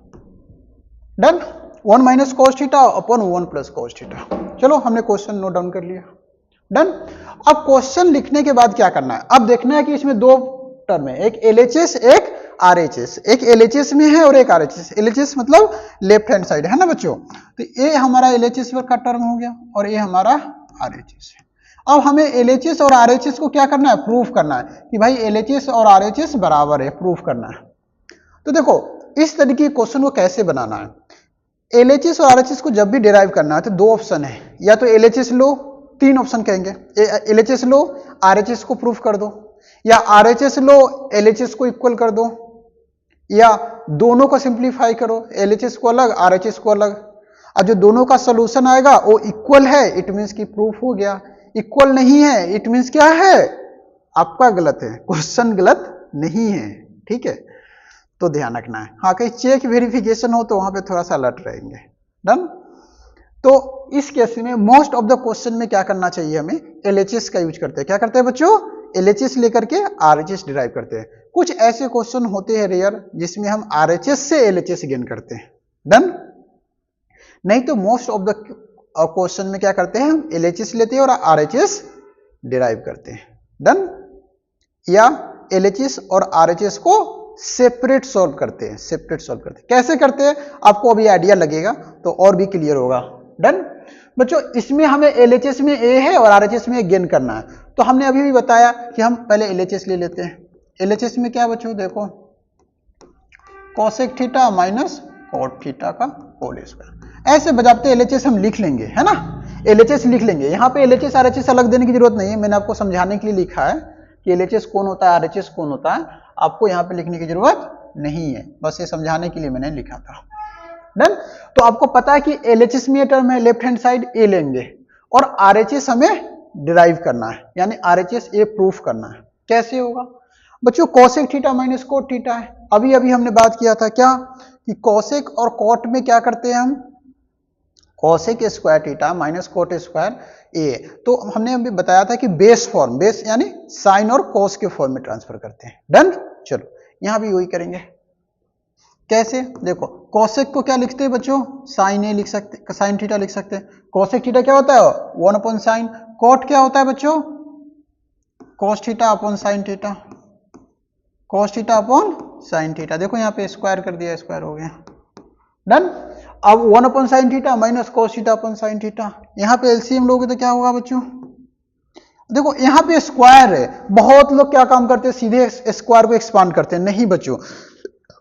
Done. 1 minus cos theta upon 1 plus cos theta. चलो हमने क्वेश्चन नोट डाउन कर लिया। डन। अब क्वेश्चन लिखने के बाद क्या करना है, अब देखना है कि इसमें 2 टर्म है, एक एलएचएस एक आरएचएस। एक एलएचएस में है और एक आरएचएस। एलएचएस मतलब लेफ्ट हैंड साइड, है ना बच्चों। तो ये हमारा एलएचएस का टर्म हो गया और ये हमारा आरएचएस है। अब हमें एलएचएस और आरएचएस को क्या करना है? प्रूफ करना है कि भाई एलएचएस और आरएचएस बराबर है, प्रूफ करना है। तो देखो इस तरीके के क्वेश्चन को कैसे बनाना है। LHS और RHS को जब भी डिराइव करना है तो दो ऑप्शन है, या तो LHS लो, तीन ऑप्शन कहेंगे, LHS लो, RHS को प्रूफ कर दो, या RHS लो, LHS को इक्वल कर दो, या दोनों को सिंप्लीफाई करो, LHS को अलग, RHS को अलग, और जो दोनों का सोल्यूशन आएगा वो इक्वल है, इट मींस कि प्रूफ हो गया। इक्वल नहीं है, इट मींस क्या है, आपका गलत है, क्वेश्चन गलत नहीं है, ठीक है, तो ध्यान रखना है। हाँ, कहीं चेक वेरिफिकेशन हो तो वहां पे थोड़ा सा अलर्ट रहेंगे। डन। तो इस केस में मोस्ट ऑफ द क्वेश्चन में क्या करना चाहिए, हमें LHS का यूज करते हैं। क्या करते हैं बच्चों, LHS लेकर के RHS डिराइव करते हैं। कुछ ऐसे क्वेश्चन होते हैं रेयर जिसमें हम RHS से LHS गेन करते हैं। डन। नहीं तो मोस्ट ऑफ द क्वेश्चन में क्या करते हैं, हम LHS लेते हैं और RHS डिराइव करते हैं। डन। या LHS और RHS को सेपरेट सॉल्व करते हैं, सेपरेट सॉल्व करते हैं। कैसे करते हैं आपको अभी आइडिया लगेगा तो और भी क्लियर होगा। डन। बच्चों इसमें हमें LHS में A है और RHS में गेन करना है, तो हमने अभी भी बताया कि हम पहले LHS ले लेते हैं। LHS में क्या बच्चों, देखो cosec theta minus cot theta का होल स्क्वायर, ऐसे बजाते LHS हम लिख लेंगे, है ना, LHS लिख लेंगे। यहाँ पे LHS RHS अलग देने की जरूरत नहीं है, मैंने आपको समझाने के लिए लिखा है कि LHS कौन होता है, RHS कौन होता है, आपको यहाँ पे लिखने की जरूरत नहीं है, बस ये समझाने के लिए मैंने लिखा था। डन। तो आपको पता है कि LHS में टर्म है, लेफ्ट हैंड साइड A लेंगे और RHS हमें डिराइव करना है, यानी RHS A प्रूफ करना है। कैसे होगा बच्चों, cosec theta minus cot theta है, अभी अभी हमने बात किया था क्या कि cosec और cot में क्या करते हैं हम, cosec square theta minus cot square A, तो हमने अभी बताया था कि बेस फॉर्म, बेस यानी साइन और cos के फॉर्म में ट्रांसफर करते हैं। डन। चलो यहां भी वही करेंगे। कैसे, देखो cosec को क्या लिखते हैं बच्चों, साइन A लिख सकते, साइन थीटा लिख सकते हैं। cosec थीटा क्या होता है, 1 अपॉन साइन, cot क्या होता है बच्चों, cos theta upon sine theta, cos theta upon sine theta. देखो यहाँ पे स्क्वायर कर दिया, स्क्वायर हो गया। डन। अब 1 upon sine theta minus cos theta upon sine theta, यहाँ पे एलसीएम लोगे तो क्या होगा बच्चों, देखो यहाँ पे स्क्वायर है, बहुत लोग क्या काम करते हैं, सीधे स्क्वायर को एक्सपांड करते हैं। नहीं बच्चों,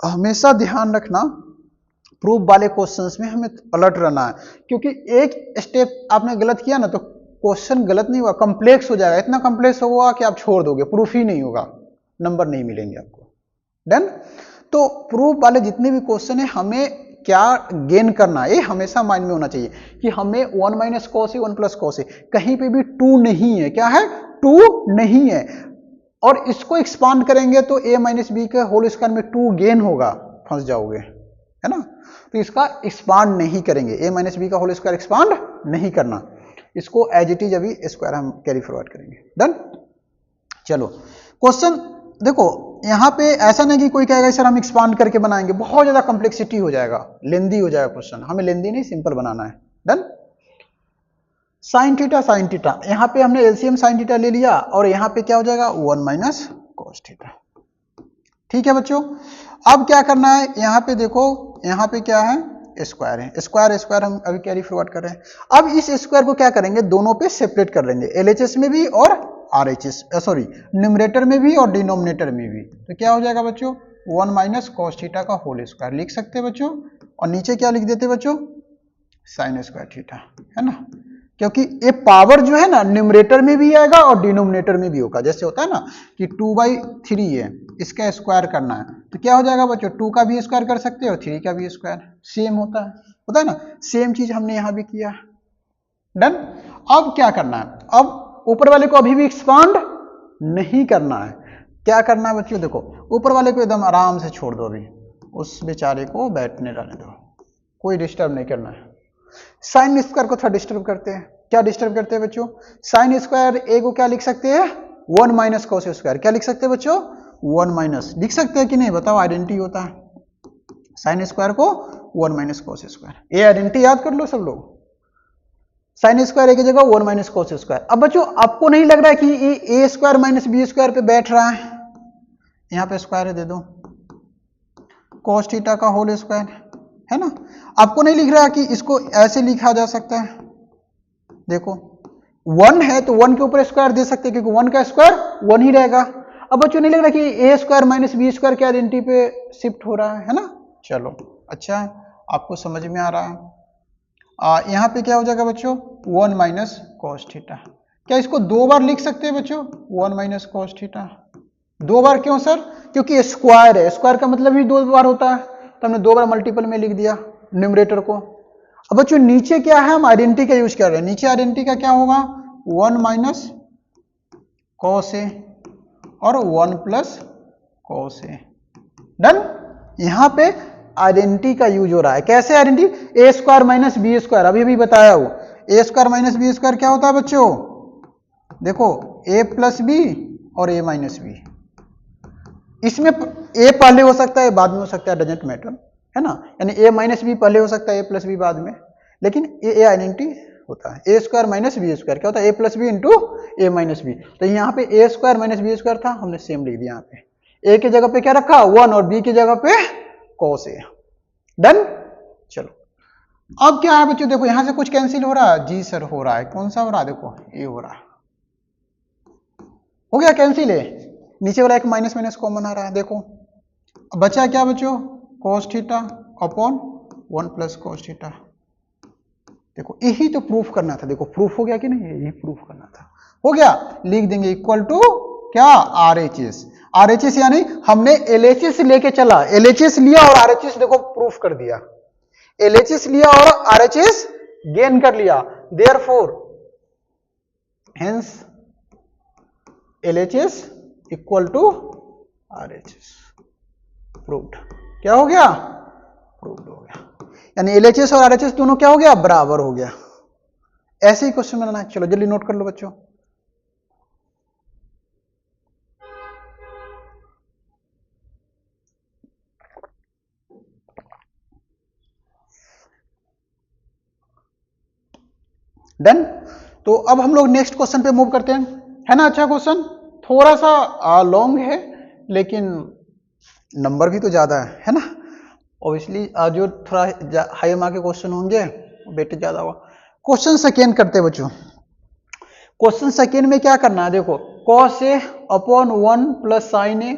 हमेशा ध्यान रखना प्रूफ वाले क्वेश्चंस में हमें अलर्ट रहना है, क्योंकि एक स्टेप आपने गलत किया ना तो क्वेश्चन गलत नहीं हुआ, कॉम्प्लेक्स हो जाएगा, इतना कॉम्प्लेक्स होगा कि आप छोड़ दोगे, प्रूफ ही नहीं होगा, नंबर नहीं मिलेंगे आपको। डन। तो प्रूफ वाले जितने भी क्वेश्चन है हमें क्या गेन करना है, ये हमेशा माइंड में होना चाहिए कि हमें 1 minus cos A 1 plus cos A, कहीं पे भी 2 नहीं है, क्या है, 2 नहीं है, और इसको एक्सपांड करेंगे तो a माइनस बी के होल स्क्वायर में 2 गेन होगा, फंस जाओगे, है ना, तो इसका एक्सपांड नहीं करेंगे, a माइनस बी का होल स्क्वायर एक्सपांड नहीं करना, इसको एज इट इज अभी स्क्वायर हम कैरी फॉरवर्ड करेंगे। डन। चलो क्वेश्चन देखो, यहाँ पे ऐसा नहीं कि कोई कहेगा सर हम एक्सपांड करके बनाएंगे, बहुत ज्यादा कॉम्प्लेक्सिटी हो जाएगा, लेंदी हो जाएगा क्वेश्चन, हमें लेंदी नहीं सिंपल बनाना है। डन। साइन थीटा, यहाँ पे हमने एलसीएम साइन थीटा ले लिया और यहाँ पे क्या हो जाएगा 1 माइनस कॉस थीटा। ठीक है बच्चों, अब क्या करना है, यहाँ पे देखो, यहाँ पे क्या है, स्क्वायर है, स्क्वायर स्क्वायर हम अभी कैरी फॉरवर्ड कर रहे हैं। अब इस स्क्वायर को क्या करेंगे, दोनों पे सेपरेट कर लेंगे, एलएचएस में भी और आरएचएस, सॉरी न्यूमरेटर में भी और डिनोमिनेटर में भी, तो क्या हो जाएगा बच्चों 1 माइनस कॉस थीटा का होल स्क्वायर लिख सकते हैं बच्चों, और नीचे क्या लिख देते बच्चों, साइन स्क्वायर थीटा, है ना, क्योंकि ये पावर जो है ना न्यूमरेटर में भी आएगा और डिनोमिनेटर में भी होगा, जैसे होता है ना कि 2/3 है, इसका स्क्वायर करना है तो क्या हो जाएगा बच्चों, 2 का भी स्क्वायर कर सकते हो, 3 का भी स्क्वायर, सेम होता है ना, सेम चीज हमने यहां भी किया। डन। अब क्या करना है, अब ऊपर वाले को अभी भी एक्सपांड नहीं करना है, क्या करना है बच्चों, देखो ऊपर वाले को एकदम आराम से छोड़ दो, अभी उस बेचारे को बैठने रहने दो, कोई डिस्टर्ब नहीं करना है। साइन स्क्वायर को थोड़ा डिस्टर्ब करते हैं, क्या डिस्टर्ब करते हैं बच्चों, साइन स्क्वायर ए को क्या लिख सकते हैं 1 माइनस कॉस स्क्वायर, क्या लिख सकते हैं बच्चों 1 माइनस, लिख सकते हैं कि नहीं बताओ, आइडेंटिटी होता है, साइन स्क्वायर को 1 माइनस कॉस स्क्वायर, ये आइडेंटिटी याद कर लो सब लोग, साइन स्क्वायर ए की जगह 1 माइनस कॉस स्क्वायर। अब बच्चों आपको नहीं लग रहा है कि ये ए स्क्वायर माइनस बी स्क्वायर पे बैठ रहा है, यहां पे स्क्वायर दे दो, कॉस थीटा का होल स्क्वायर, है ना, आपको नहीं लिख रहा कि इसको ऐसे लिखा जा सकता है, देखो 1 है तो 1 के ऊपर स्क्वायर दे सकते हैं क्योंकि 1 का स्क्वायर 1 ही रहेगा। अब बच्चों नहीं लग रहा कि ए स्क्वायर माइनस बी स्क्वायर के आइडेंटिटी पे शिफ्ट हो रहा है ना, चलो अच्छा है, आपको समझ में आ रहा है। यहाँ पे क्या हो जाएगा बच्चों 1 माइनस कॉस थीटा। क्या इसको 2 बार लिख सकते हैं बच्चों 1 माइनस कॉस थीटा? 2 बार क्यों सर? क्योंकि स्क्वायर है, स्क्वायर का मतलब ही 2 बार होता है, तो हमने 2 बार मल्टीपल में लिख दिया न्यूमरेटर को। अब बच्चों नीचे क्या है, हम आइडेंटिटी का यूज कर रहे हैं, नीचे आइडेंटिटी का क्या होगा 1 माइनस कॉस ए और 1 प्लस कॉस ए। डन। यहां पे आइडेंटिटी का यूज हो रहा है। कैसे आइडेंटिटी? ए स्क्वायर माइनस बी स्क्वायर, अभी भी बताया हो। ए स्क्वायर माइनस बी स्क्वायर क्या होता है बच्चों? देखो ए प्लस बी और ए माइनस बी। इसमें ए पहले हो सकता है बाद में हो सकता है, डजेंट मैटर, है ना। यानी ए माइनस बी पहले हो सकता है, ए प्लस बी बाद में, लेकिन ए आइडेंटिटी होता है। ए स्क्वायर माइनस बी स्क्वायर क्या होता है? ए plus B into A minus B. तो यहाँ पे ए स्क्वायर माइनस बी स्क्वायर था, हमने सेम लिख दिया। यहाँ पे ए की जगह पे क्या रखा 1 और बी की जगह पे कॉस ए। डन। चलो अब क्या है बच्चों, देखो यहां से कुछ कैंसिल हो रहा है। जी सर हो रहा है, कौन सा हो रहा है? देखो ए हो रहा है, हो गया कैंसिल है। नीचे वाला एक माइनस माइनस कॉमन आ रहा है। देखो अब बचा क्या बच्चों cos theta upon 1 plus cos theta. देखो यही तो प्रूफ करना था। देखो प्रूफ हो गया कि नहीं? यही प्रूफ करना था, हो गया। लिख देंगे इक्वल टू क्या RHS। RHS यानी हमने LHS लेके चला, LHS लिया और RHS देखो प्रूफ कर दिया। LHS लिया और RHS गेन कर लिया, therefore hence LHS equal to RHS। Proved. क्या हो गया? प्रूव्ड हो गया। यानी LHS और RHS दोनों क्या हो गया? बराबर हो गया। ऐसे ही क्वेश्चन बनाना है। चलो जल्दी नोट कर लो बच्चों। डन। तो अब हम लोग नेक्स्ट क्वेश्चन पे मूव करते हैं, है ना। अच्छा क्वेश्चन थोड़ा सा लॉन्ग है, लेकिन नंबर भी तो ज्यादा है ना। ऑब्वियसली जो थोड़ा हाई मार्क के क्वेश्चन होंगे वेटेज ज्यादा होगा। क्वेश्चन सेकेंड करते हैं बच्चों। क्वेश्चन सेकेंड में क्या करना है? देखो cos A upon 1 plus sine A,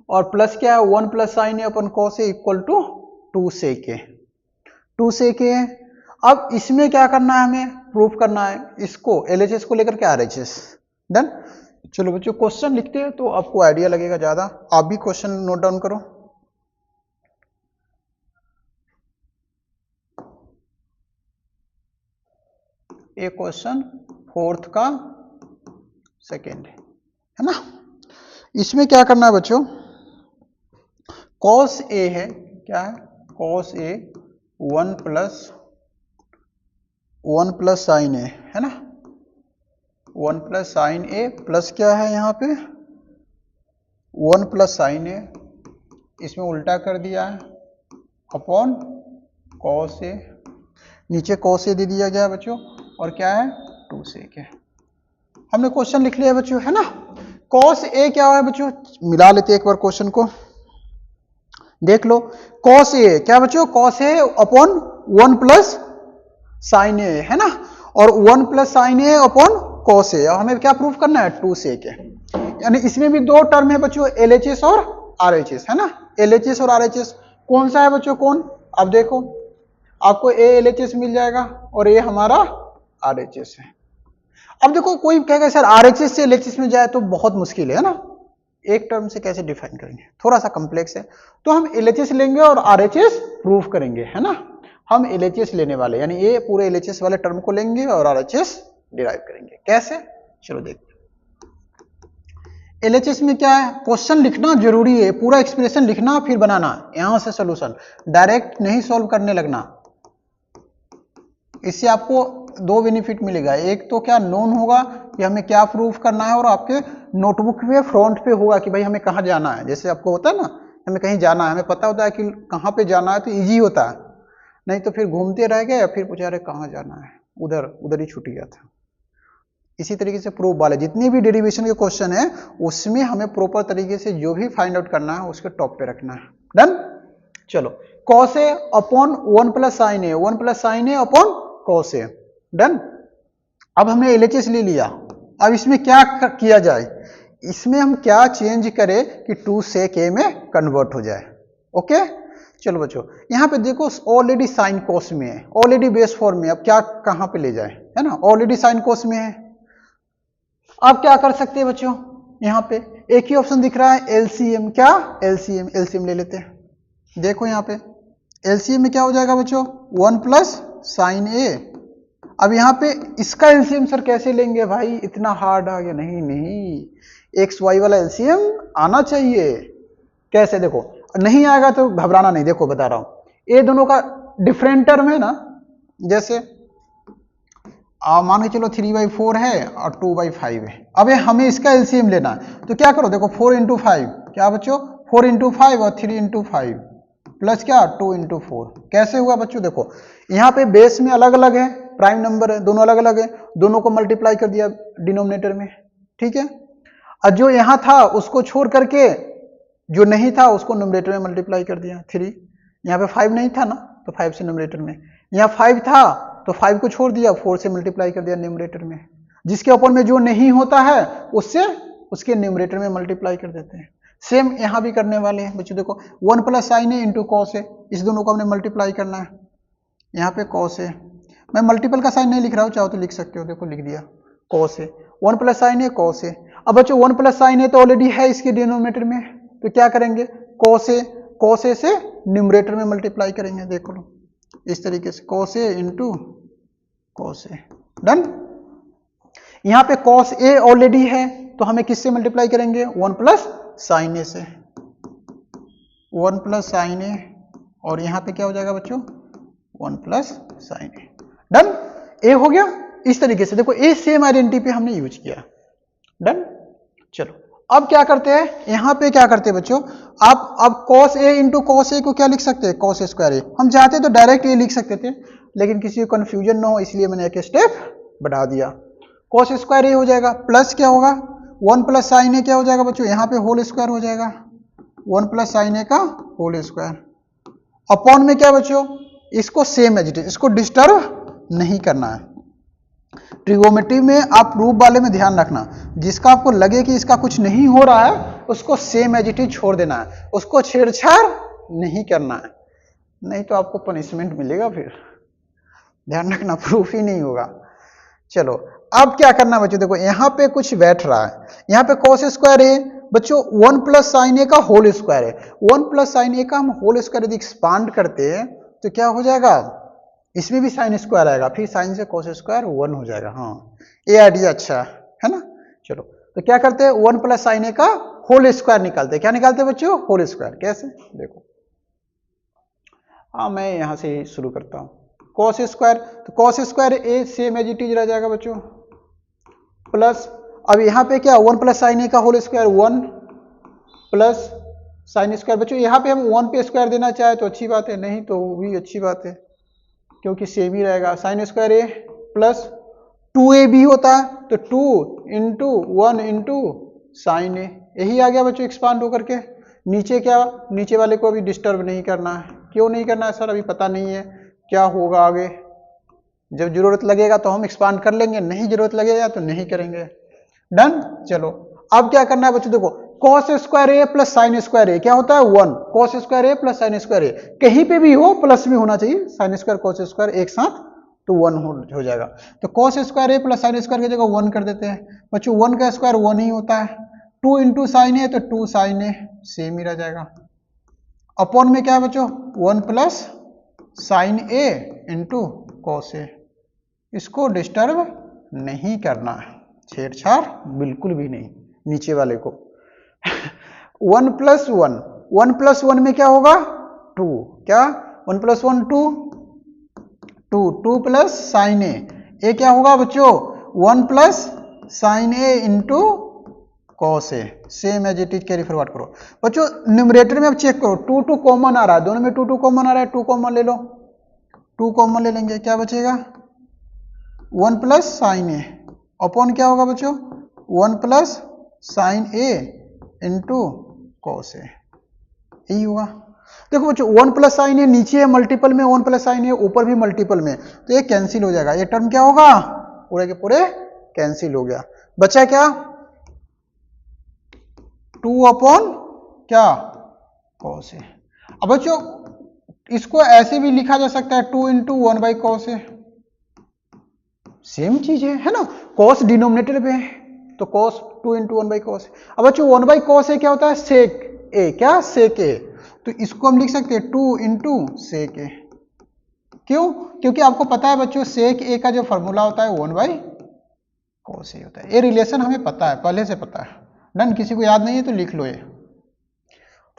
और प्लस क्या है 1 plus sine A upon cos A equal to 2 sec A. 2 sec A. अब इसमें क्या करना है? हमें प्रूफ करना है इसको LHS को लेकर के RHS। डन। चलो बच्चों क्वेश्चन लिखते हैं तो आपको आइडिया लगेगा ज्यादा। आप भी क्वेश्चन नोट डाउन करो। ये क्वेश्चन फोर्थ का सेकेंड है ना। इसमें क्या करना है बच्चों? कॉस ए है, क्या है कॉस ए 1 प्लस साइन ए, है ना। 1 प्लस साइन ए प्लस क्या है यहाँ पे 1 प्लस साइन ए, इसमें उल्टा कर दिया है अपॉन कॉस ए। नीचे कॉस ए दे दिया गया बच्चों, और क्या है 2 सेक है। हमने क्वेश्चन लिख लिया बच्चों, है ना। कॉस ए क्या है बच्चों? मिला लेते एक बार क्वेश्चन को, देख लो। कॉस ए क्या बच्चों? Cos A upon 1 plus sine ए, है ना, और 1 plus sine A upon cos ए। और हमें क्या प्रूफ करना है 2 सेक है। यानी इसमें भी दो टर्म है बच्चों LHS और RHS, है ना। LHS और RHS कौन सा है बच्चों? कौन? अब देखो आपको A LHS मिल जाएगा और ये हमारा RHS है। अब देखो कोई कहेगा सर RHS से LHS में जाए तो बहुत मुश्किल है ना, एक टर्म से कैसे डिफाइन करेंगे, थोड़ा सा कॉम्प्लेक्स है। तो हम LHS लेंगे और RHS प्रूफ करेंगे, है ना। हम LHS लेने वाले, यानी ये पूरे LHS वाले टर्म को लेंगे और RHS डिराइव करेंगे। कैसे? चलो देखते हैं। LHS में क्या है? क्वेश्चन लिखना जरूरी है, पूरा एक्सप्रेशन लिखना फिर बनाना, यहां से सोल्यूशन डायरेक्ट नहीं सॉल्व करने लगना। इससे आपको दो बेनिफिट मिलेगा। एक तो क्या नोन होगा कि हमें क्या प्रूफ करना है, और आपके नोटबुक पे फ्रंट पे होगा कि भाई हमें कहाँ जाना है। जैसे आपको होता है ना, हमें कहीं जाना है, हमें पता होता है कि कहाँ पे जाना है, तो इजी होता है। नहीं तो फिर घूमते रह गए, फिर पूछा अरे कहाँ जाना है, उधर उधर ही छूट गया था। इसी तरीके से प्रूफ वाले जितने भी डेरिवेशन के क्वेश्चन है उसमें हमें प्रॉपर तरीके से जो भी फाइंड आउट करना है उसके टॉप पे रखना है। डन। चलो cos A upon 1 plus sine A, 1 plus sine A upon cos A. Done. अब हमने LHS ले लिया। अब इसमें क्या किया जाए? इसमें हम क्या चेंज करें कि 2 सेक ए में कन्वर्ट हो जाए। ओके चलो बच्चों यहाँ पे देखो ऑलरेडी साइन कोस में है, ऑलरेडी बेस फॉर्म में, अब क्या कहाँ पे ले जाए, है ना, ऑलरेडी साइन कोस में है। अब क्या कर सकते हैं बच्चों, यहाँ पे एक ही ऑप्शन दिख रहा है एलसीएम, क्या एलसीएम, एलसीएम ले लेते हैं। देखो यहाँ पे एलसीएम में क्या हो जाएगा बच्चों 1 प्लस साइन ए। अब यहाँ पे इसका एलसीएम सर कैसे लेंगे भाई, इतना हार्ड आ गया, नहीं नहीं एक्स वाई वाला एलसीएम आना चाहिए। कैसे, देखो नहीं आएगा तो घबराना नहीं, देखो बता रहा हूं, ये दोनों का डिफरेंट टर्म है ना, जैसे मान के चलो 3/4 है और 2/5 है। अब हमें इसका एलसीएम लेना है तो क्या करो, देखो 4 × 5 क्या बच्चों 4 × 5 और 3 × 5 प्लस क्या 2 × 4। कैसे हुआ बच्चों, देखो यहाँ पे बेस में अलग अलग है, प्राइम नंबर है, दोनों अलग अलग है, दोनों को मल्टीप्लाई कर दिया डिनोमिनेटर में, ठीक है। और जो यहाँ था उसको छोड़ करके जो नहीं था उसको न्यूमरेटर में मल्टीप्लाई कर दिया 3। यहाँ पे 5 नहीं था ना तो 5 से न्यूमरेटर में, यहाँ 5 था तो 5 को छोड़ दिया, 4 से मल्टीप्लाई कर दिया न्यूमरेटर में। जिसके ऊपर में जो नहीं होता है उससे उसके न्यूमरेटर में मल्टीप्लाई कर देते हैं। सेम यहाँ भी करने वाले हैं बच्चों, देखो 1 plus sine A into cos ए, इस दोनों को हमने मल्टीप्लाई करना है। यहाँ पे कॉस ए, मैं मल्टीपल का साइन नहीं लिख रहा हूँ, चाहो तो लिख सकते हो, देखो लिख दिया cos A, 1 plus sine A cos A. अब बच्चों 1 प्लस साइन ए तो ऑलरेडी है इसके डिनोमिनेटर में, तो क्या करेंगे कॉस ए से न्यूमरेटर में मल्टीप्लाई करेंगे, देखो लो इस तरीके से cos A into cos A, done. यहाँ पे कॉस ए ऑलरेडी है तो हमें किससे मल्टीप्लाई करेंगे 1 प्लस साइन ए से, 1 प्लस साइन ए, और यहाँ पे क्या हो जाएगा बच्चों 1 प्लस साइन ए, डन। ए हो गया। इस तरीके से देखो ए सेम आइडेंटिटी पे हमने यूज किया, डन। चलो अब क्या करते हैं, यहाँ पे क्या करते हैं बच्चों, आप अब cos a इंटू कॉस ए को क्या लिख सकते हैं cos स्क्वायर ए। हम चाहते तो डायरेक्ट ये लिख सकते थे, लेकिन किसी को कंफ्यूजन ना हो इसलिए मैंने एक स्टेप बढ़ा दिया, cos स्क्वायर ए हो जाएगा, प्लस क्या होगा 1 प्लस साइन ए क्या हो जाएगा बच्चों, यहाँ पे होल स्क्वायर हो जाएगा 1 प्लस साइन ए का होल स्क्वायर, अपॉन में क्या बच्चों, इसको सेम एज इट इज, इसको डिस्टर्ब नहीं करना है। ट्रिगोमेट्री में आप प्रूफ वाले में ध्यान रखना, जिसका आपको लगे कि इसका कुछ नहीं हो रहा है उसको सेम एज इट इज छोड़ देना है, उसको छेड़छाड़ नहीं करना है, नहीं तो आपको पनिशमेंट मिलेगा, फिर ध्यान रखना प्रूफ ही नहीं होगा। चलो अब क्या करना बच्चों, देखो यहाँ पे कुछ बैठ रहा है, यहाँ पे कॉस स्क्वायर है बच्चों 1 प्लस साइन ए का होल स्क्वायर है, 1 प्लस साइन ए का हम होल स्क्वायर यदि एक्सपांड करते हैं तो क्या हो जाएगा, इसमें भी साइन स्क्वायर आएगा, फिर साइन से कॉस स्क्वायर 1 हो जाएगा। हाँ ये आइडिया अच्छा है ना। चलो तो क्या करते हैं 1 प्लस साइन ए का होल स्क्वायर निकालते हैं, क्या निकालते हैं बच्चों होल स्क्वायर, कैसे देखो, हाँ मैं यहाँ से शुरू करता हूँ, कॉस स्क्वायर, तो cos square A same as it is रह जाएगा बच्चों, प्लस अब यहाँ पे क्या 1 प्लस साइन ए का whole square 1 plus sine square, बच्चों यहाँ पे हम 1 पे स्क्वायर देना चाहे तो अच्छी बात है, नहीं तो वो भी अच्छी बात है क्योंकि सेम ही रहेगा, sign square A plus 2a भी होता है तो 2 इंटू 1 इंटू साइन ए, यही आ गया बच्चों एक्सपांड होकर के। नीचे क्या, नीचे वाले को अभी डिस्टर्ब नहीं करना है, क्यों नहीं करना है सर, अभी पता नहीं है क्या होगा आगे, जब जरूरत लगेगा तो हम एक्सपांड कर लेंगे, नहीं जरूरत लगेगा तो नहीं करेंगे, डन। चलो अब क्या करना है बच्चों, देखो cos square A plus sine square ए क्या होता है 1, cos square A plus sine square ए, कहीं पे भी हो प्लस में होना चाहिए, साइन स्क्वायर कॉस स्क्वायर एक साथ तो 1 हो जाएगा, तो cos square A plus sine square की जगह 1 कर देते हैं बच्चों, 1 का स्क्वायर 1 ही होता है, 2 इंटू साइन ए तो 2 साइन ए सेम ही रह जाएगा, अपॉन में क्या है बच्चों 1 plus sine A into cos ए, इसको डिस्टर्ब नहीं करना है, छेड़छाड़ बिल्कुल भी नहीं, नीचे वाले को 1 प्लस 1, 1 प्लस 1 में क्या होगा 2, क्या 1 प्लस 1 2, 2 प्लस साइन ए क्या होगा बच्चों 1 plus sine A into cos A, same as it is carry forward करो बच्चों। न्यूमरेटर में अब चेक करो 2 कॉमन आ रहा है, दोनों में 2 कॉमन आ रहा है, 2 कॉमन ले लो, 2 कॉमन ले लेंगे, क्या बचेगा 1 प्लस साइन ए, अपॉन क्या होगा बच्चों 1 plus sine A into cos ए, यही होगा। देखो बच्चों 1 प्लस साइन ए नीचे है मल्टीपल में, 1 प्लस साइन ए ऊपर भी मल्टीपल में, तो ये कैंसिल हो जाएगा, ये टर्म क्या होगा पूरे के पूरे कैंसिल हो गया, बचा क्या 2 अपॉन क्या कॉस ए। अब बच्चों इसको ऐसे भी लिखा जा सकता है 2 into 1 by cos A, same चीज है ना, कॉस डिनोमिनेटर पे है तो कॉस 2 इंटू 1 बाई कॉस ए। अब बच्चों 1 बाई कॉस ए क्या होता है, सेक ए, क्या सेक ए, तो इसको हम लिख सकते हैं 2 इंटू सेक ए। क्यों, क्योंकि आपको पता है बच्चों सेक ए का जो फॉर्मूला होता है 1 बाई कॉस ए होता है। ये रिलेशन हमें पता है, पहले से पता है। डन, किसी को याद नहीं है तो लिख लो ये।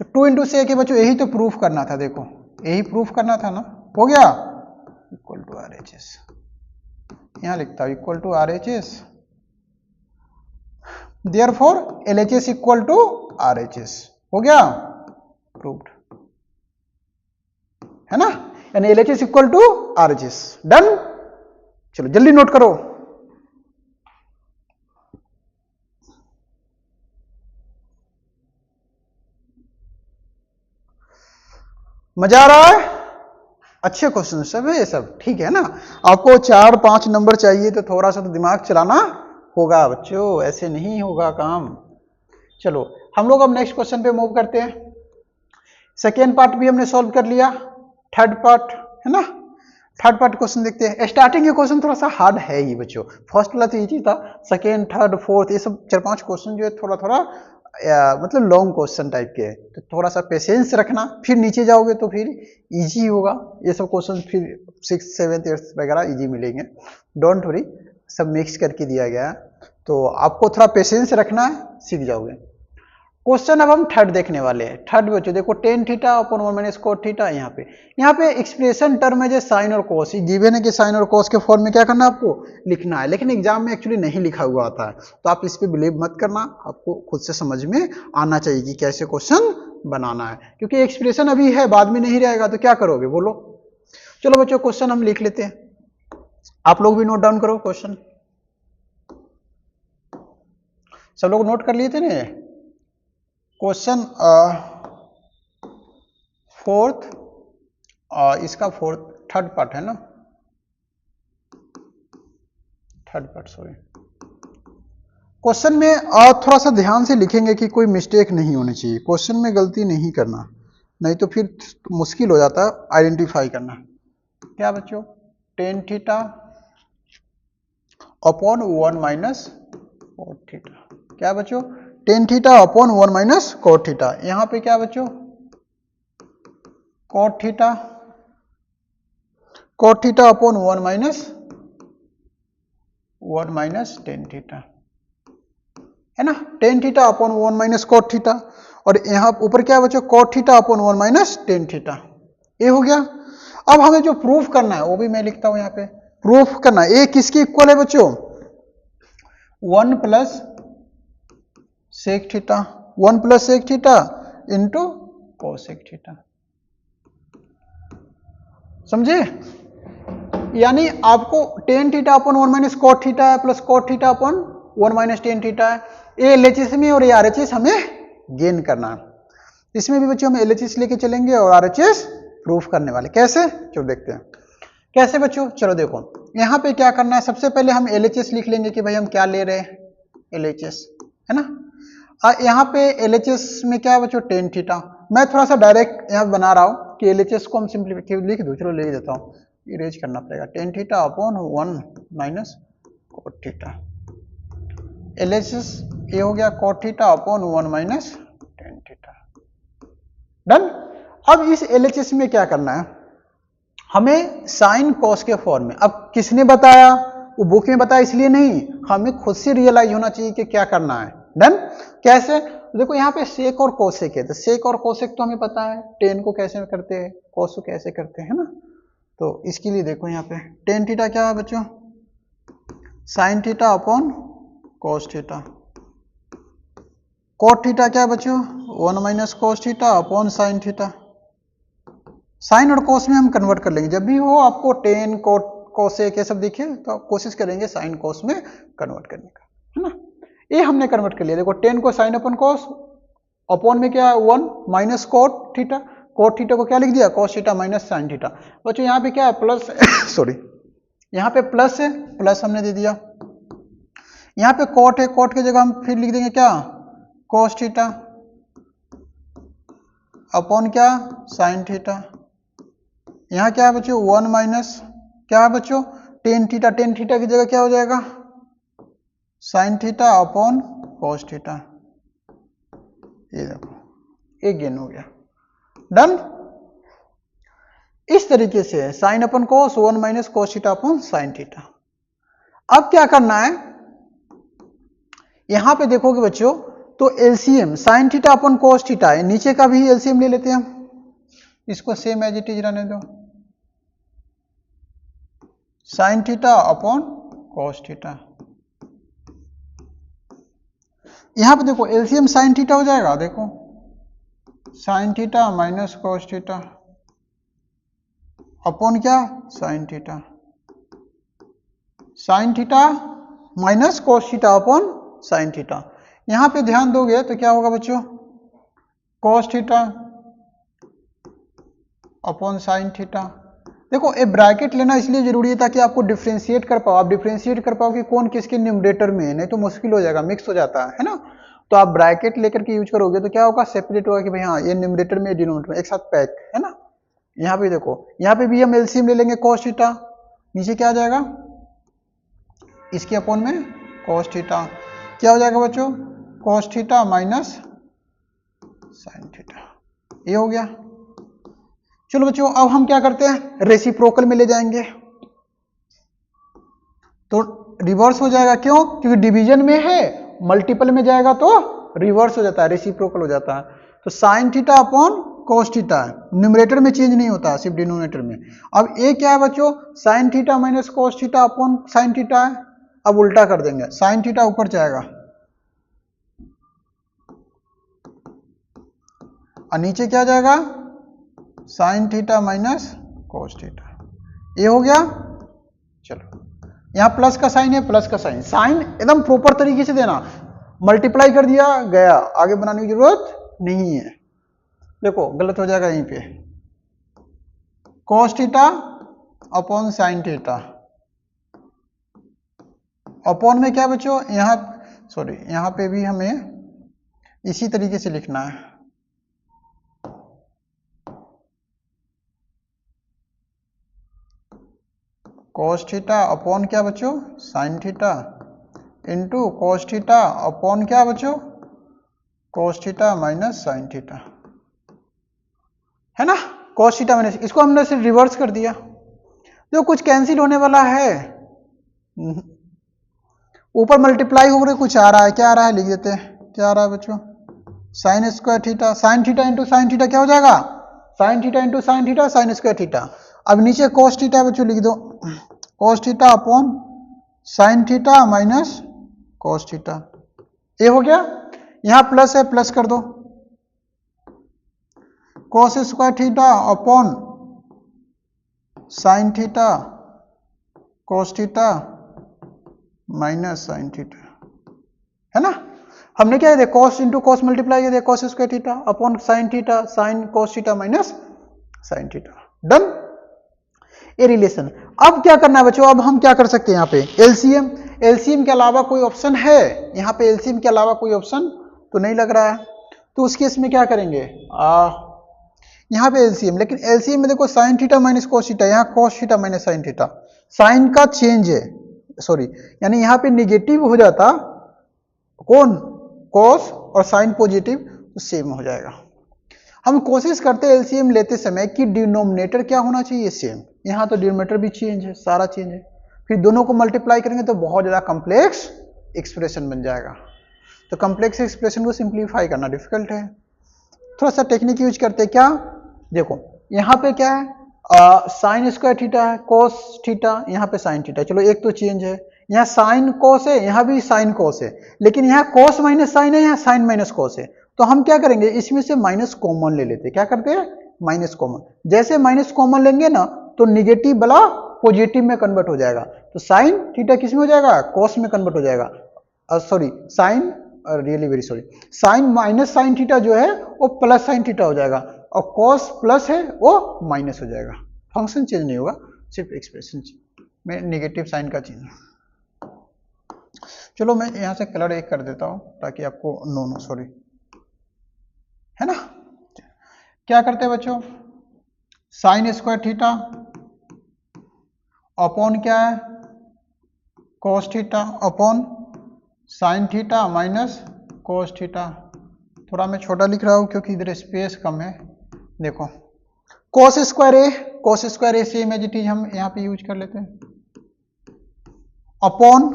तो 2 इंटू सेक ए बच्चों यही तो प्रूफ करना था, देखो यही प्रूफ करना था ना, हो गया equal to R H S. यहां लिखता हूं equal to R H S, therefore L H S equal to R H S, हो गया प्रूव्ड, है ना, यानी L H S equal to R H S. Done, चलो जल्दी नोट करो। मजा आ रहा है, अच्छे क्वेश्चन सब है ये सब, ठीक है ना। आपको 4-5 नंबर चाहिए तो थोड़ा सा तो दिमाग चलाना होगा बच्चों, ऐसे नहीं होगा काम। चलो हम लोग अब नेक्स्ट क्वेश्चन पे मूव करते हैं। सेकेंड पार्ट भी हमने सॉल्व कर लिया, थर्ड पार्ट है ना, थर्ड पार्ट क्वेश्चन देखते हैं। स्टार्टिंग के क्वेश्चन थोड़ा सा हार्ड है ही बच्चों, फर्स्ट वाला तो इजी था, सेकेंड थर्ड फोर्थ ये सब 4-5 क्वेश्चन जो है थोड़ा थोड़ा मतलब लॉन्ग क्वेश्चन टाइप के है, तो थोड़ा सा पेशेंस रखना, फिर नीचे जाओगे तो फिर इजी होगा। ये सब क्वेश्चन फिर 6th 7th 8th वगैरह इजी मिलेंगे, डोंट वरी, सब मिक्स करके दिया गया है, तो आपको थोड़ा पेशेंस रखना है, सीख जाओगे। क्वेश्चन अब हम थर्ड देखने वाले हैं। थर्ड बच्चों देखो ten theta upon 1 minus cot theta, यहाँ पे एक्सप्रेशन टर्म है जो साइन और कोस, गिवन है कि साइन और कोस के फॉर्म में क्या करना है आपको लिखना है, लेकिन एग्जाम में एक्चुअली नहीं लिखा हुआ आता है, तो आप इस पे बिलीव मत करना, आपको खुद से समझ में आना चाहिए कि कैसे क्वेश्चन बनाना है, क्योंकि एक्सप्रेशन अभी है बाद में नहीं रहेगा तो क्या करोगे बोलो। चलो बच्चों क्वेश्चन हम लिख लेते हैं, आप लोग भी नोट डाउन करो क्वेश्चन, सब लोग नोट कर लिए थे ना। क्वेश्चन फोर्थ, इसका फोर्थ थर्ड पार्ट है ना, थर्ड पार्ट सॉरी। क्वेश्चन में थोड़ा सा ध्यान से लिखेंगे कि कोई मिस्टेक नहीं होनी चाहिए, क्वेश्चन में गलती नहीं करना, नहीं तो फिर मुश्किल हो जाता है आइडेंटिफाई करना। क्या बच्चों, ten theta upon 1 minus cot theta, क्या बच्चों ten theta upon 1 minus cot theta, यहां पे क्या बच्चों coat theta upon 1 minus tan theta, है ना, ten theta upon 1 minus cot theta, और यहां ऊपर क्या है बच्चों coat theta upon 1 minus tan theta, ये हो गया। अब हमें जो प्रूफ करना है वो भी मैं लिखता हूं यहाँ पे, प्रूफ करना है, ये किसकी इक्वल है बच्चों 1 plus sec theta, 1 plus sec theta into cosec theta, समझे, यानी आपको tan theta upon 1 minus cot theta है plus cot theta upon 1 minus tan theta है, ये एलएचएस में और ये आरएचएस हमें गेन करना है। इसमें भी बच्चों हम एलएचएस लेके चलेंगे और आरएचएस प्रूफ करने वाले, कैसे चलो देखते हैं कैसे बच्चों। चलो देखो यहाँ पे क्या करना है, सबसे पहले हम एलएचएस लिख लेंगे कि भाई हम क्या ले रहे हैं एलएचएस, है ना। यहाँ पे एलएचएस में क्या है बच्चों टेन थीटा, मैं थोड़ा सा डायरेक्ट यहाँ बना रहा हूँ कि एलएचएस को हम सिंपलीफाई लिख दो, चलो लिख देता हूँ, इरेज करना पड़ेगा, ten theta upon 1 minus cot theta, LHS ये हो गया coat theta upon 1 minus tan theta, done. अब इस एलएचएस में क्या करना है, हमें साइन कॉस के फॉर्म में, अब किसने बताया, वो बुक में बताया इसलिए नहीं, हमें खुद से रियलाइज होना चाहिए कि क्या करना है, डन। कैसे, देखो यहाँ पे सेक और कोसेक है, तो सेक और कोसेक तो हमें पता है, टेन को कैसे करते हैं कोस को कैसे करते हैं ना, तो इसके लिए देखो यहाँ पे टेन थीटा क्या है बच्चों sine theta upon cos theta, cot theta क्या है बच्चों 1 minus cos theta upon sine theta, sine और कोस में हम कन्वर्ट कर लेंगे, जब भी हो आपको टेन कोट कोसेक ये सब दिखे तो आप कोशिश करेंगे साइन कोस में कन्वर्ट करने का, है ना। ये हमने कन्वर्ट कर लिया, देखो टेन को साइन अपन कोस, अपॉन में क्या है 1 minus cot theta, cot theta को क्या लिख दिया cos theta minus sine theta, बच्चों यहाँ पे क्या है प्लस सॉरी यहाँ पे प्लस है, प्लस हमने दे दिया, यहाँ पे कोट है, कोट की जगह हम फिर लिख देंगे क्या कोस थीटा अपॉन क्या साइन थीटा, यहाँ क्या है बच्चों 1 माइनस क्या है बच्चों टेन थीटा की जगह क्या हो जाएगा sign theta upon cos theta. ये देखो एक गेन हो गया। डन। इस तरीके से है साइन अपन cos 1 minus cos theta upon sine theta. अब क्या करना है यहां पे देखोगे बच्चों तो LCM sine theta upon cos theta है, नीचे का भी एलसीएम ले लेते हैं हम, इसको सेम एज इट इज रहने दो sine theta upon cos theta. यहां पे देखो एलसीएम साइन थीटा हो जाएगा, देखो sine theta minus cos theta upon क्या sine theta, sine theta minus cos theta upon sine theta. यहां पे ध्यान दोगे तो क्या होगा बच्चों cos theta upon sine theta. देखो ये ब्रैकेट लेना इसलिए जरूरी है ताकि आपको डिफरेंशिएट कर पाओ, आप डिफरेंशिएट कर पाओ कि कौन किसके न्यूमरेटर में है, नहीं तो मुश्किल हो जाएगा, मिक्स हो जाता है ना। तो आप ब्रैकेट लेकर के यूज करोगे तो क्या होगा सेपरेट होगा कि भाई हाँ ये न्यूमरेटर में डिनोमिनेटर में एक साथ पैक है ना। यहाँ पे देखो यहाँ पे भी हम एलसीएम ले लेंगे cos थीटा, नीचे क्या आ जाएगा इसके अपॉन में cos थीटा, क्या हो जाएगा बच्चों cos theta minus sine theta, ये हो गया। चलो बच्चों अब हम क्या करते हैं रेसिप्रोकल में ले जाएंगे तो रिवर्स हो जाएगा, क्यों क्योंकि डिवीजन में है, मल्टीपल में जाएगा तो रिवर्स हो जाता है रेसिप्रोकल हो जाता है। तो sign theta upon cos theta है, न्यूमरेटर में चेंज नहीं होता सिर्फ डिनोमिनेटर में। अब ए क्या है बच्चों sine theta minus cos theta upon sine theta है, अब उल्टा कर देंगे साइन थीटा ऊपर जाएगा और नीचे क्या जाएगा sign theta minus cos theta, ये हो गया। चलो यहां प्लस का साइन है, प्लस का साइन, साइन एकदम प्रॉपर तरीके से देना, मल्टीप्लाई कर दिया गया, आगे बनाने की जरूरत नहीं है। देखो गलत हो जाएगा यहीं पे cos theta upon sine theta upon में क्या बच्चों यहां सॉरी यहां पे भी हमें इसी तरीके से लिखना है cos थीटा अपॉन क्या बच्चों sine theta into cos theta upon क्या बच्चों cos theta minus sine theta, है ना cos थीटा माइनस, इसको हमने सिर्फ रिवर्स कर दिया। जो कुछ कैंसिल होने वाला है ऊपर मल्टीप्लाई हो रहे कुछ आ रहा है, क्या आ रहा है लिख देते हैं, क्या आ रहा है बच्चों sign square theta, sine theta into sine theta क्या हो जाएगा sign theta into sine theta sign square theta. अब नीचे cos थीटा बच्चों लिख दो cos theta upon sine theta minus cos theta, ये हो गया। यहां प्लस है प्लस कर दो cos square theta upon sine theta cos theta minus sine theta, है ना। हमने क्या है cos इंटू कॉस मल्टीप्लाई किया cos square theta upon sine theta sign cos theta minus sine theta, done ये रिलेशन। अब क्या करना है बच्चों, अब हम क्या कर सकते हैं यहाँ पे एलसीएम, एलसीएम के अलावा कोई ऑप्शन है यहाँ पे, एलसीएम के अलावा कोई ऑप्शन तो नहीं लग रहा है, तो उस केस में क्या करेंगे यहाँ पे एलसीएम, लेकिन एलसीएम में देखो sine theta minus cos theta, यहाँ cos theta minus sine theta, sine का चेंज है सॉरी यानी यहाँ पे निगेटिव हो जाता कौन cos और साइन पॉजिटिव तो सेम हो जाएगा। हम कोशिश करते हैं एलसीएम लेते समय कि डिनोमिनेटर क्या होना चाहिए सेम, यहाँ तो डिनोमिनेटर भी चेंज है, सारा चेंज है, फिर दोनों को मल्टीप्लाई करेंगे तो बहुत ज्यादा कॉम्प्लेक्स एक्सप्रेशन बन जाएगा। तो कॉम्प्लेक्स एक्सप्रेशन को सिंप्लीफाई करना डिफिकल्ट है, थोड़ा सा टेक्निक यूज करते हैं। क्या देखो यहाँ पे क्या है साइन स्क्वायर थीटा है cos थीटा, यहाँ पे साइन थीटा, चलो एक तो चेंज है, यहाँ साइन cos है यहाँ भी साइन cos है, लेकिन यहाँ cos माइनस साइन है यहाँ साइन माइनस cos है, तो हम क्या करेंगे इसमें से माइनस कॉमन ले लेते हैं, क्या करते हैं माइनस कॉमन, जैसे माइनस कॉमन लेंगे ना तो निगेटिव वाला पॉजिटिव में कन्वर्ट हो जाएगा, तो साइन थीटा किस में हो जाएगा cos में कन्वर्ट हो जाएगा, sorry sine really very sorry sine minus sine theta जो है वो प्लस साइन थीटा हो जाएगा, और cos प्लस है वो माइनस हो जाएगा, फंक्शन चेंज नहीं होगा सिर्फ एक्सप्रेशन में नेगेटिव साइन का चेंज। चलो मैं यहां से कलर एक कर देता हूं ताकि आपको नो सॉरी है ना। क्या करते हैं बच्चों साइन स्क्वायर थीटा अपॉन क्या है, cos theta upon sine theta minus cos theta. थोड़ा मैं छोटा लिख रहा हूं क्योंकि इधर स्पेस कम है। देखो cos square A same as it is हम यहाँ पे यूज कर लेते हैं, अपॉन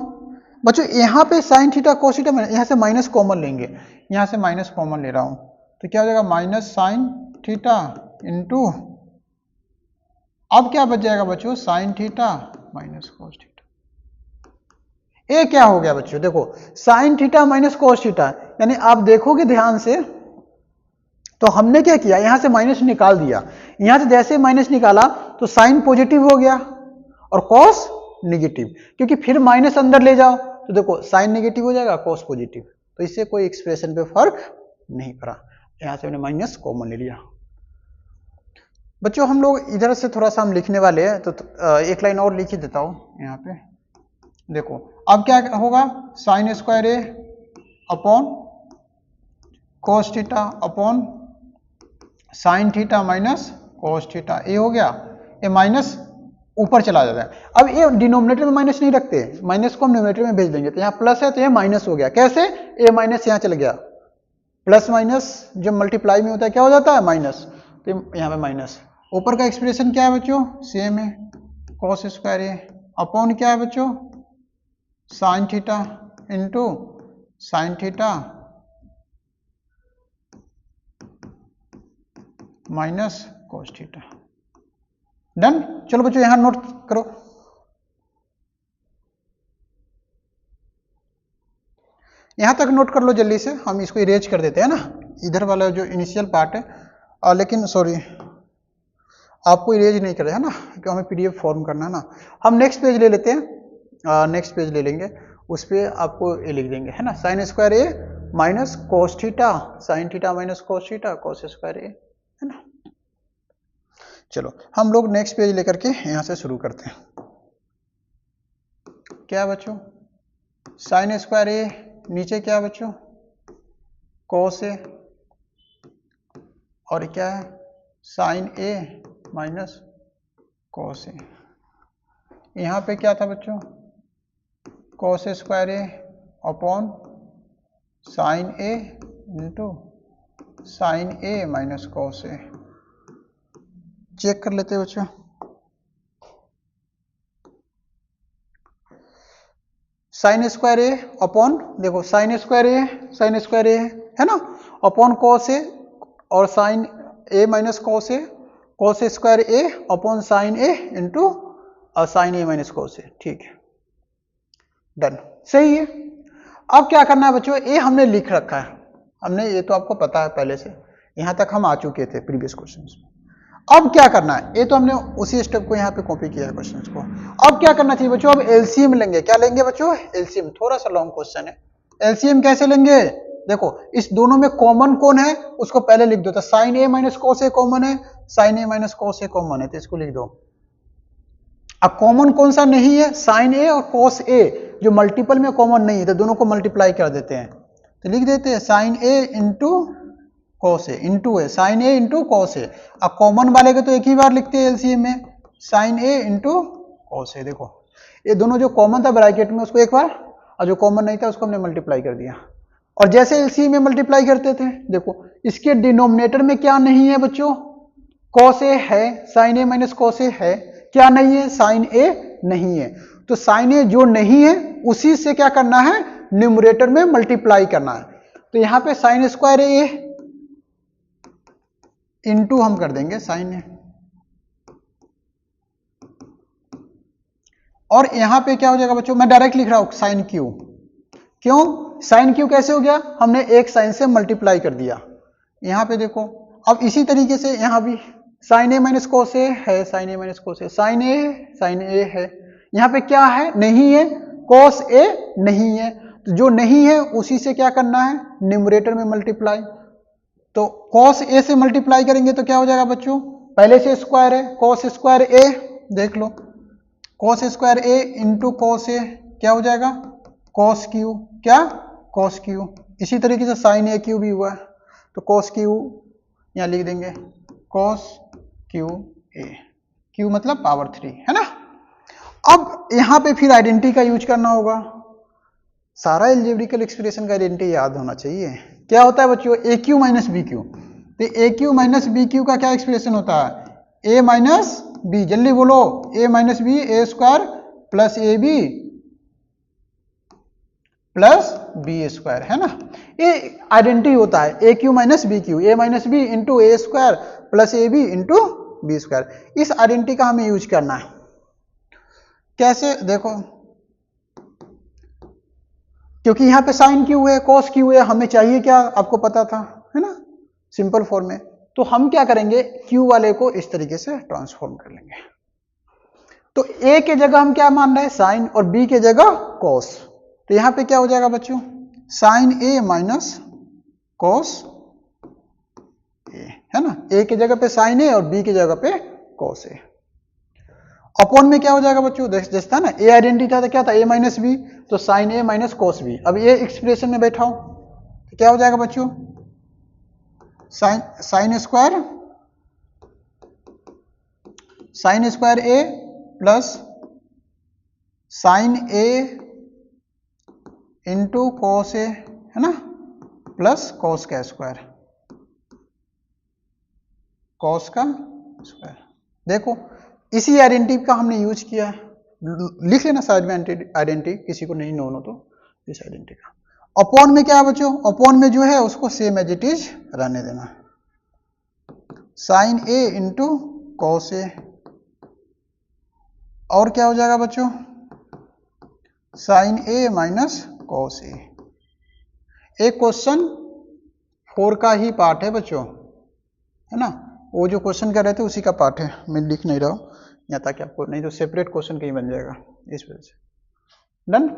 बच्चों यहाँ पे साइन थीटा कॉस थीटा, यहाँ से माइनस कॉमन लेंगे, यहाँ से माइनस कॉमन ले रहा हूं तो क्या हो जाएगा, माइनस साइन थीटा इंटू, अब क्या बच जाएगा बच्चों, sine theta minus cos theta. ए क्या हो गया बच्चों, देखो sine theta minus cos theta, यानी आप देखोगे ध्यान से तो हमने क्या किया, यहां से माइनस निकाल दिया, यहां से जैसे माइनस निकाला तो साइन पॉजिटिव हो गया और कॉस निगेटिव, क्योंकि फिर माइनस अंदर ले जाओ तो देखो साइन नेगेटिव हो जाएगा, कॉस पॉजिटिव, तो इससे कोई एक्सप्रेशन पे फर्क नहीं पड़ा, यहां से हमने माइनस कॉमन ले लिया। बच्चों हम लोग इधर से थोड़ा सा हम लिखने वाले हैं, तो एक लाइन और लिख ही देता हूं यहाँ पे। देखो अब क्या होगा, sine square A upon cos theta upon sine theta minus cos theta, A हो गया, ये माइनस ऊपर चला जाता है। अब ये डिनोमिनेटर में माइनस नहीं रखते, माइनस को हम डिनोमिनेटर में भेज देंगे, तो यहाँ प्लस है तो यहाँ माइनस हो गया, कैसे, ए माइनस यहाँ चल गया, प्लस माइनस जब मल्टीप्लाई में होता है क्या हो जाता है, माइनस, तो यहाँ पे माइनस। ऊपर का एक्सप्रेशन क्या है बच्चों, सेम है, कॉस स्क्वायर ए अपॉन क्या है बच्चों, sine theta into sine theta minus cos theta. Done. चलो बच्चों यहां नोट करो, यहां तक नोट कर लो जल्दी से, हम इसको इरेज कर देते हैं ना, इधर वाला जो इनिशियल पार्ट है, लेकिन सॉरी आपको इरेज नहीं करे है ना, क्योंकि हमें पीडीएफ फॉर्म करना है ना। हम नेक्स्ट पेज ले लेते हैं, नेक्स्ट पेज ले लेंगे, उस पर आपको ये लिख देंगे है ना, sine square A minus cos theta, sine theta minus cos theta, cos square A, है ना। चलो हम लोग नेक्स्ट पेज लेकर के यहां से शुरू करते हैं। क्या बच्चों, साइन स्क्वायर ए, नीचे क्या बच्चों, कॉस ए, और क्या है, sign A minus cos A. यहां पे क्या था बच्चों, cos square A upon sine A into sine A minus cos A. Check कर लेते हैं बच्चों, साइन स्क्वायर ए अपॉन, देखो साइन स्क्वायर ए है ना, अपॉन कॉस ए और sign A minus cos A, cos square A upon sine A into sine A minus cos A, ठीक है, डन, सही है। अब क्या करना है बच्चों, ए हमने लिख रखा है, हमने ये तो आपको पता है पहले से, यहां तक हम आ चुके थे प्रीवियस क्वेश्चंस में। अब क्या करना है, ये तो हमने उसी स्टेप को यहाँ पे कॉपी किया है क्वेश्चंस को। अब क्या करना चाहिए बच्चों, अब एलसीएम लेंगे, क्या लेंगे बच्चों, एलसीएम, थोड़ा सा लॉन्ग क्वेश्चन है, एलसीएम कैसे लेंगे, देखो इस दोनों में कॉमन कौन है उसको पहले लिख दो, तो sign A minus cos A common है, sign A minus cos A common है, तो इसको लिख दो। अब कॉमन कौन सा नहीं है, साइन ए और कॉस ए, जो मल्टीपल में कॉमन नहीं है, तो दोनों को मल्टीप्लाई कर देते हैं, तो लिख देते हैं sign A into cos A, into है साइन ए इंटू कॉस ए। अब कॉमन वाले के तो एक ही बार लिखते हैं एलसीएम में, साइन ए इंटू कॉस ए। देखो ये दोनों जो कॉमन था ब्रैकेट में उसको एक बार, और जो कॉमन नहीं था उसको हमने मल्टीप्लाई कर दिया, और जैसे एलसीएम में मल्टीप्लाई करते थे, देखो इसके डिनोमिनेटर में क्या नहीं है बच्चों, कॉस ए है, sign A minus cos A है, क्या नहीं है, साइन ए नहीं है, तो साइन ए जो नहीं है उसी से क्या करना है, न्यूमरेटर में मल्टीप्लाई करना है। तो यहां पे साइन स्क्वायर ए इंटू हम कर देंगे साइन ए, और यहां पे क्या हो जाएगा बच्चों, मैं डायरेक्ट लिख रहा हूं साइन क्यू, क्यों, साइन क्यू कैसे हो गया, हमने एक साइन से मल्टीप्लाई कर दिया। यहां पे देखो अब इसी तरीके से यहां भी साइन ए माइनस कोस ए है, sign A minus cos A, sign ए है, यहां पे क्या है, नहीं है, कोस ए नहीं है, तो जो नहीं है उसी से क्या करना है, न्यूमरेटर में मल्टीप्लाई। तो कॉस ए से मल्टीप्लाई करेंगे तो क्या हो जाएगा बच्चों, पहले से स्क्वायर है, कॉस स्क्वायर ए, देख लो कॉस स्क्वायर ए इंटू कॉस ए क्या हो जाएगा, कॉस क्यू, क्या, कॉस क्यू। इसी तरीके से साइन ए क्यू भी हुआ है, तो कॉस क्यू यहां लिख देंगे, कॉस क्यू ए, क्यू मतलब पावर 3, है ना। अब यहां पे फिर आइडेंटिटी का यूज करना होगा। सारा एल्जेब्रिकल एक्सप्रेशन का आइडेंटिटी याद होना चाहिए। क्या होता है बच्चों, ए क्यू माइनस बी क्यू। तो ए क्यू माइनस बी क्यू का क्या एक्सप्रेशन होता है, ए माइनस बी, जल्दी बोलो, A minus B A square plus A B plus B square, है ना। ये आइडेंटिटी होता है A cube minus B cube, A minus B into A square plus A B into B square. इस identity का हमें यूज करना है। कैसे, देखो, क्योंकि यहां पे साइन क्यू है, कॉस क्यू है, हमें चाहिए क्या, आपको पता था, है ना, सिंपल फॉर्म में। तो हम क्या करेंगे, क्यू वाले को इस तरीके से ट्रांसफॉर्म कर लेंगे। तो ए के जगह हम क्या मान रहे हैं, साइन, और बी के जगह कॉस। तो यहां पे क्या हो जाएगा बच्चों, sign A minus cos A, है ना। ए की जगह पे साइन ए और बी की जगह पे कॉस ए। अपॉन में क्या हो जाएगा बच्चों, जैसे था ना, ए आइडेंटिटी था तो क्या था, ए माइनस बी, तो sign A minus cos B. अब ये एक्सप्रेशन में बैठाओ तो क्या हो जाएगा बच्चों, sign square A plus sine A into cos ए, है ना, प्लस कॉस का स्क्वायर, कॉस का स्क्वायर। देखो इसी आइडेंटिटी का हमने यूज किया है, लिख लेना साइड में आइडेंटिटी, किसी को नहीं नोन हो तो इस आइडेंटिटी का। अपॉन में क्या है बच्चों, अपॉन में जो है उसको सेम एज इट इज रहने देना, साइन ए इंटू कॉस ए, और क्या हो जाएगा बच्चों, sign A minus cos A. एक क्वेश्चन 4 का ही पार्ट है बच्चों, है ना, वो जो क्वेश्चन कर रहे थे उसी का पार्ट है, मैं लिख नहीं रहा हूं यहाँ ताकि आपको, नहीं तो सेपरेट क्वेश्चन कहीं बन जाएगा, इस वजह से। डन।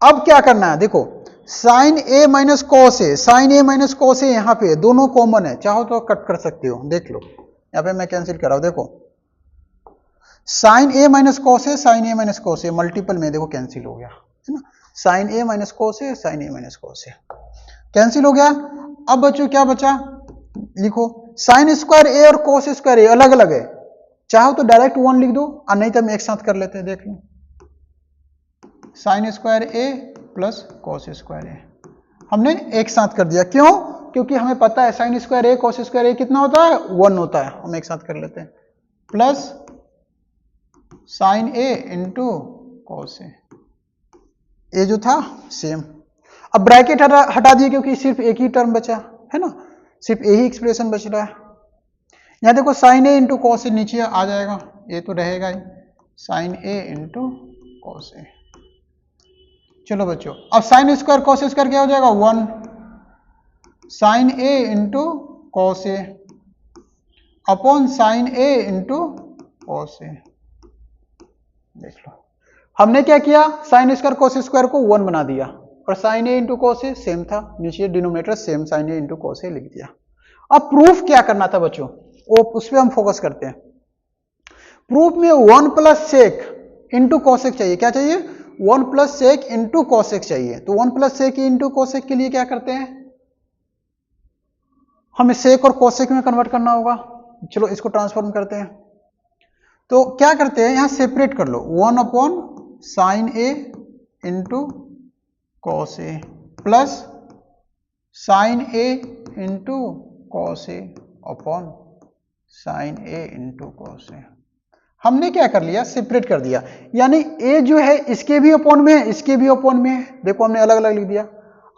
अब क्या करना है, देखो, sign A minus cos A, sign A minus cos A यहाँ पे दोनों कॉमन है, चाहो तो कट कर सकते हो, देख लो यहाँ पे मैं कैंसिल कर रहा हूं, देखो sign A minus cos A, sign A minus cos A multiple में देखो कैंसिल हो गया, है ना, sign A minus cos A, sign A minus cos A cancel हो गया। अब बच्चों क्या बचा, लिखो साइन स्क्वायर ए और कॉस स्क्वायर ए अलग अलग है, चाहो तो डायरेक्ट 1 लिख दो, और नहीं तो हम एक साथ कर लेते हैं, देख लो, sign square A plus cos square ए हमने एक साथ कर दिया, क्यों, क्योंकि हमें पता है साइन स्क्वायर ए कॉस स्क्वायर ए कितना होता है, 1 होता है, हम एक साथ कर लेते हैं, plus sine A into cos ए, ये जो था सेम। अब ब्रैकेट हटा दिए क्योंकि सिर्फ एक ही टर्म बचा, है ना, सिर्फ यही एक्सप्रेशन बच रहा है। यहां देखो साइन ए इंटू कॉस ए नीचे आ जाएगा, ये तो रहेगा ही, साइन ए इंटू कॉस ए। चलो बच्चों, अब साइन स्क्वायर कॉस स्क्वायर क्या हो जाएगा, 1, sign A into cos A upon sine A into cos ए। देख लो हमने क्या किया, साइन स्क्वायर कॉस स्क्वायर को 1 बना दिया, और sign A into cos A same था, नीचे denominator same sign A into cos A लिख दिया। अब प्रूफ क्या करना था बच्चों, वो उस पर हम फोकस करते हैं। प्रूफ में 1 प्लस सेक इंटू कॉसेक चाहिए, क्या चाहिए, 1 प्लस सेक इंटू कॉसेक चाहिए। तो 1 प्लस सेक इंटू कॉसेक के लिए क्या करते हैं, हमें सेक और कॉसेक में कन्वर्ट करना होगा। चलो इसको ट्रांसफॉर्म करते हैं, तो क्या करते हैं, यहां सेपरेट कर लो, 1 upon sine A into cos A plus sine A into cos A upon sine A into cos ए। हमने क्या कर लिया, सेपरेट कर दिया, यानी ए जो है इसके भी अपॉन में है, इसके भी अपॉन में है, देखो हमने अलग अलग लिख दिया।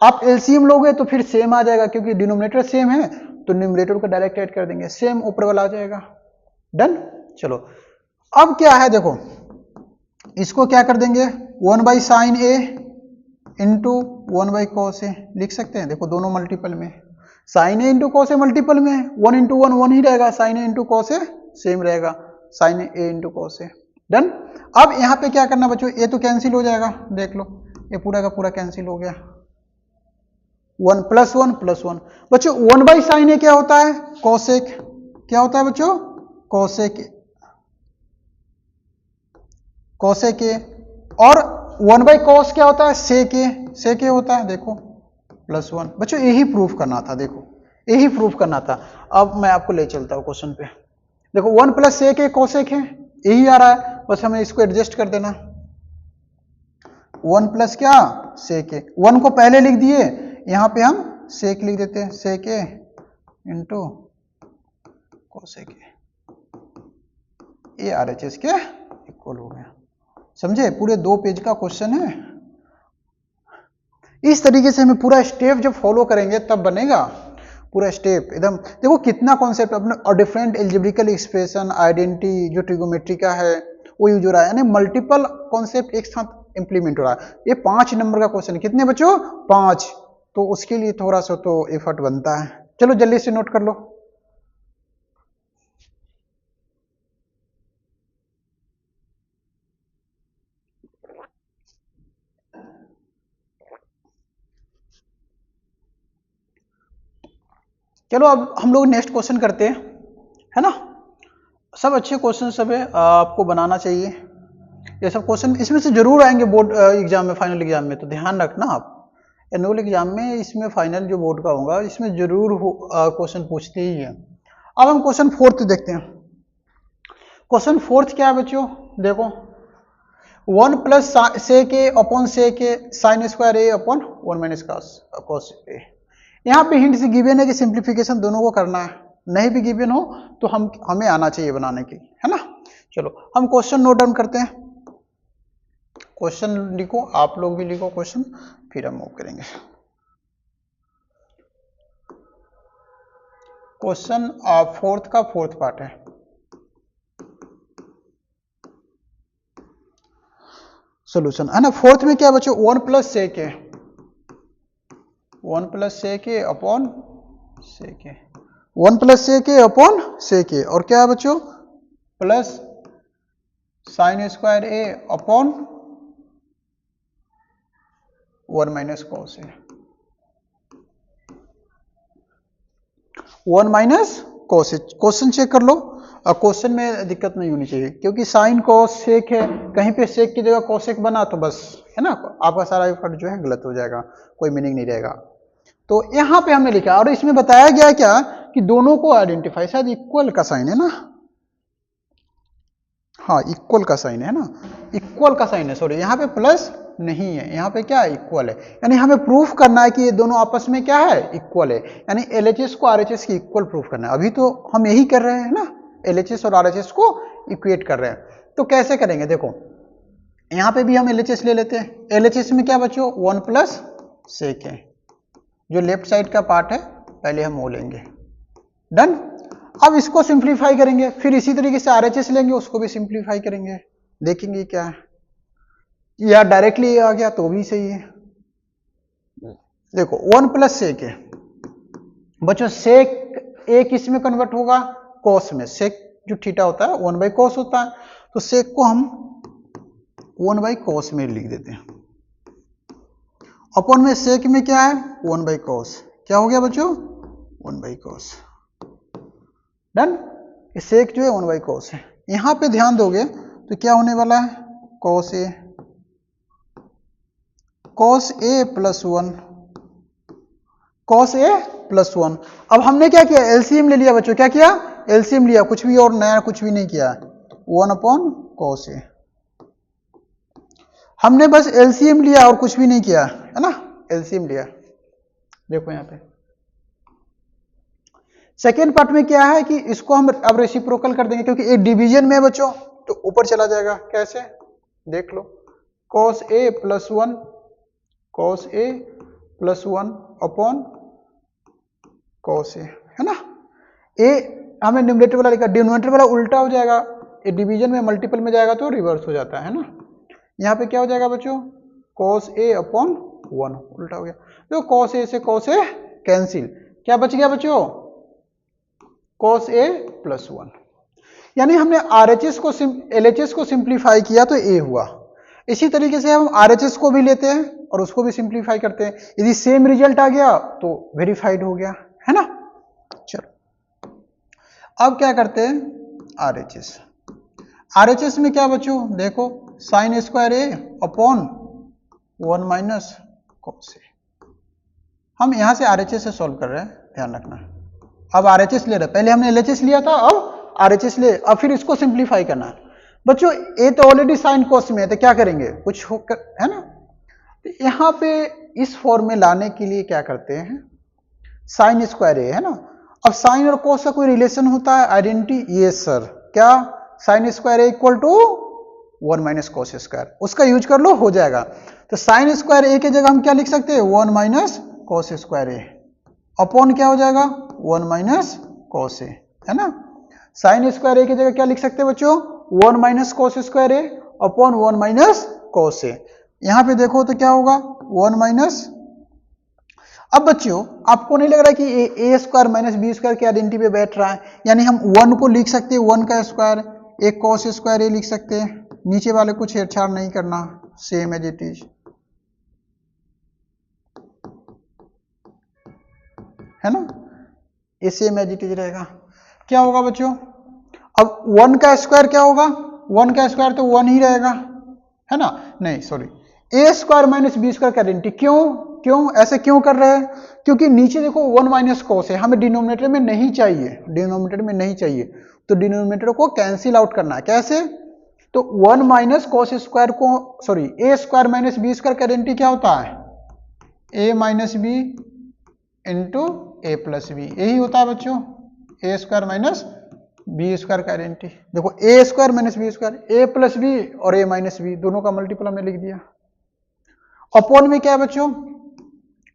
आप एलसीएम लोगे तो फिर सेम आ जाएगा, क्योंकि डिनोमिनेटर सेम है तो न्यूमरेटर को डायरेक्ट ऐड कर देंगे, सेम ऊपर वाला आ जाएगा। डन। चलो अब क्या है, देखो इसको क्या कर देंगे, 1 by sine A into 1 by cos A लिख सकते हैं, देखो दोनों मल्टीपल में, sine A into cos A multiple में, 1 इंटू 1 1 ही रहेगा, sine A into cos A same रहेगा, sine A into cos A. Done. अब यहां पे क्या करना बच्चों, ये तो कैंसिल हो जाएगा, देख लो ये पूरा का पूरा कैंसिल हो गया, 1 प्लस 1 प्लस 1। बच्चों 1 बाई साइन ए क्या होता है, कॉसेक, क्या होता है बच्चों, कॉसेक, कॉसेक ए, और 1 बाई कॉस क्या होता है, सेक ए, सेक ए होता है, देखो प्लस 1। बच्चों यही प्रूफ करना था, देखो यही प्रूफ करना था। अब मैं आपको ले चलता हूं क्वेश्चन पे, देखो 1 प्लस सेक ए कोसेक है, यही आ रहा है, बस हमें इसको एडजस्ट कर देना। 1 प्लस क्या सेक ए, 1 को पहले लिख दिए, यहां पे हम सेक लिख देते हैं, सेक ए इंटू कोसेक ए, ये आरएचएस के इक्वल हो गया। समझे, पूरे 2 पेज का क्वेश्चन है। इस तरीके से हमें पूरा स्टेप जब फॉलो करेंगे तब बनेगा पूरा स्टेप एकदम। देखो कितना कॉन्सेप्ट अपने, और डिफरेंट एल्जेब्रिकल एक्सप्रेशन, आइडेंटिटी जो ट्रिगोमेट्री का है वो यूज हो रहा है, यानी मल्टीपल कॉन्सेप्ट एक साथ इंप्लीमेंट हो रहा है। ये 5 नंबर का क्वेश्चन, कितने बच्चों 5, तो उसके लिए थोड़ा सा तो एफर्ट बनता है। चलो जल्दी से नोट कर लो। चलो अब हम लोग नेक्स्ट क्वेश्चन करते हैं, है ना। सब अच्छे क्वेश्चन सब है, आपको बनाना चाहिए ये सब क्वेश्चन, इसमें से जरूर आएंगे बोर्ड एग्जाम में, फाइनल एग्जाम में, तो ध्यान रखना आप। एनुअल एग्जाम में इसमें फाइनल जो बोर्ड का होगा इसमें जरूर क्वेश्चन पूछते ही है। अब हम क्वेश्चन 4 देखते हैं। क्वेश्चन 4 क्या है बच्चों, देखो 1 plus sec A upon sec A sign square A upon 1 minus cos A. यहाँ पे हिंट से गिवन है कि सिंप्लीफिकेशन दोनों को करना है, नहीं भी गिवन हो तो हमें आना चाहिए बनाने के, है ना। चलो हम क्वेश्चन नोट डाउन करते हैं। क्वेश्चन लिखो, आप लोग भी लिखो क्वेश्चन, फिर हम मूव करेंगे। क्वेश्चन 4 का 4th पार्ट है। सोल्यूशन है ना। 4th में क्या बच्चों, 1 प्लस सेक ए, 1 प्लस सेक ए अपॉन सेक ए, 1 प्लस सेक ए अपॉन सेक ए, और क्या है बच्चों plus sine square A upon 1 minus cos A, 1 minus cos A. Question check कर लो, क्वेश्चन में दिक्कत नहीं होनी चाहिए, क्योंकि साइन कॉस सेक है, कहीं पे सेक की जगह कॉसेक बना तो बस, है ना, आपका सारा एफर्ट जो है गलत हो जाएगा, कोई मीनिंग नहीं रहेगा। तो यहाँ पे हमने लिखा, और इसमें बताया गया क्या कि दोनों को आइडेंटिफाई, शायद इक्वल का साइन है ना, हाँ इक्वल का साइन है ना, इक्वल का साइन है, सॉरी यहाँ पे प्लस नहीं है, यहाँ पे क्या है इक्वल है, यानी हमें प्रूफ करना है कि ये दोनों आपस में क्या है इक्वल है, यानी एलएचएस को आरएचएस की इक्वल प्रूफ करना है। अभी तो हम यही कर रहे हैं ना, एलएचएस और आरएचएस को इक्वेट कर रहे हैं। तो कैसे करेंगे, देखो यहाँ पे भी हम एलएचएस ले लेते हैं। एलएचएस में क्या बच्चों 1 प्लस सेक है, जो लेफ्ट साइड का पार्ट है पहले हम वो लेंगे, डन। अब इसको सिंप्लीफाई करेंगे, फिर इसी तरीके से आरएचएस लेंगे, उसको भी सिंप्लीफाई करेंगे, देखेंगे क्या है, या डायरेक्टली आ गया तो भी सही है। देखो 1 प्लस सेक है बच्चों, सेक ए किस में कन्वर्ट होगा, कॉस में, सेक जो थीटा होता है 1 बाई कॉस होता है, तो सेक को हम 1 बाई कॉस में लिख देते हैं, अपॉन में सेक में क्या है 1 बाई कॉस, क्या हो गया बच्चों 1 बाई कॉस, डन। सेक जो है 1 बाई कॉस है, यहां पे ध्यान दोगे तो क्या होने वाला है cos A, cos A plus 1, cos A plus 1। अब हमने क्या किया एलसीएम ले लिया बच्चों, क्या किया एलसीएम लिया, कुछ भी और नया कुछ भी नहीं किया, 1 अपॉन कॉस ए, हमने बस एलसीएम लिया और कुछ भी नहीं किया, है ना, एलसीएम लिया। देखो यहाँ पे सेकेंड पार्ट में क्या है कि इसको हम अब रेसिप्रोकल कर देंगे, क्योंकि ये डिवीजन में है बच्चों तो ऊपर चला जाएगा, कैसे देख लो, cos A plus 1, cos A plus 1 upon cos ए, है ना। ए हमें न्यूमरेटर वाला लिखा, डिनोमिनेटर वाला उल्टा हो जाएगा, ये डिवीजन में मल्टीपल में जाएगा तो रिवर्स हो जाता है ना। यहाँ पे क्या हो जाएगा बच्चों कॉस ए अपॉन 1, उल्टा हो गया, तो कॉस ए से कॉस ए कैंसिल, क्या बच गया बच्चों कॉस ए प्लस 1, यानी हमने आरएचएस को एलएचएस को सिंप्लीफाई किया तो ए हुआ। इसी तरीके से हम आरएचएस को भी लेते हैं और उसको भी सिंप्लीफाई करते हैं, यदि सेम रिजल्ट आ गया तो वेरीफाइड हो गया, है ना। चलो अब क्या करते हैं आरएचएस, आरएचएस में क्या बच्चों देखो sign square A upon 1 minus cos A, हम यहां से आरएचएस से सॉल्व कर रहे हैं, ध्यान रखना। अब आरएचएस ले रहे हैं, पहले हमने एलएचएस लिया था, अब RHS ले, अब फिर इसको सिंप्लीफाई करना है बच्चों। ए तो ऑलरेडी साइन कॉस में है तो क्या करेंगे, कुछ होकर, है ना। तो यहाँ पे इस फॉर्म में लाने के लिए क्या करते हैं, साइन स्क्वायर ए, है ना। अब साइन और कॉस का कोई रिलेशन होता है, आइडेंटिटी, ये सर क्या, sine square A equal to 1 minus cos square, उसका यूज कर लो, हो जाएगा। तो साइन स्क्वायर ए की जगह हम क्या लिख सकते हैं, 1 minus cos square A upon क्या हो जाएगा, 1 माइनस कॉस ए, है ना। साइन स्क्वायर ए की जगह क्या लिख सकते हैं बच्चों, 1 minus cos square A upon 1 minus cos A. यहां पे देखो तो क्या होगा, 1 माइनस, अब बच्चों आपको नहीं लग रहा है कि ए स्क्वायर माइनस बी स्क्वायर की आइडेंटिटी पे बैठ रहा है, यानी हम 1 को लिख सकते हैं 1 का स्क्वायर, एक कॉस स्क्वायर ए लिख सकते हैं, नीचे वाले कुछ छेड़छाड़ नहीं करना, सेम एज इट इज, है ना, ये सेम एज इट इज रहेगा। क्या होगा बच्चों, अब 1 का स्क्वायर क्या होगा, 1 का स्क्वायर तो 1 ही रहेगा, है ना, नहीं सॉरी, ए स्क्वायर माइनस बी स्क्वायर की आइडेंटिटी, क्यों ऐसे क्यों कर रहे हैं, क्योंकि नीचे देखो 1 माइनस कॉस है, हमें डिनोमिनेटर में नहीं चाहिए, डिनोमिनेटर में नहीं चाहिए, तो डिनोमिनेटर को कैंसिल आउट करना है, कैसे, तो 1 माइनस कॉस स्क्वायर को, सॉरी, ए स्क्वायर माइनस बी स्क्वायर का आइडेंटिटी क्या होता है, ए माइनस बी इंटू ए प्लस बी, यही होता है बच्चों, ए स्क्वायर माइनस बी स्क्वायर का आइडेंटिटी। देखो ए square minus B square, A plus B और ए माइनस बी दोनों का मल्टीपल हमने लिख दिया, अपॉन में क्या है बच्चों,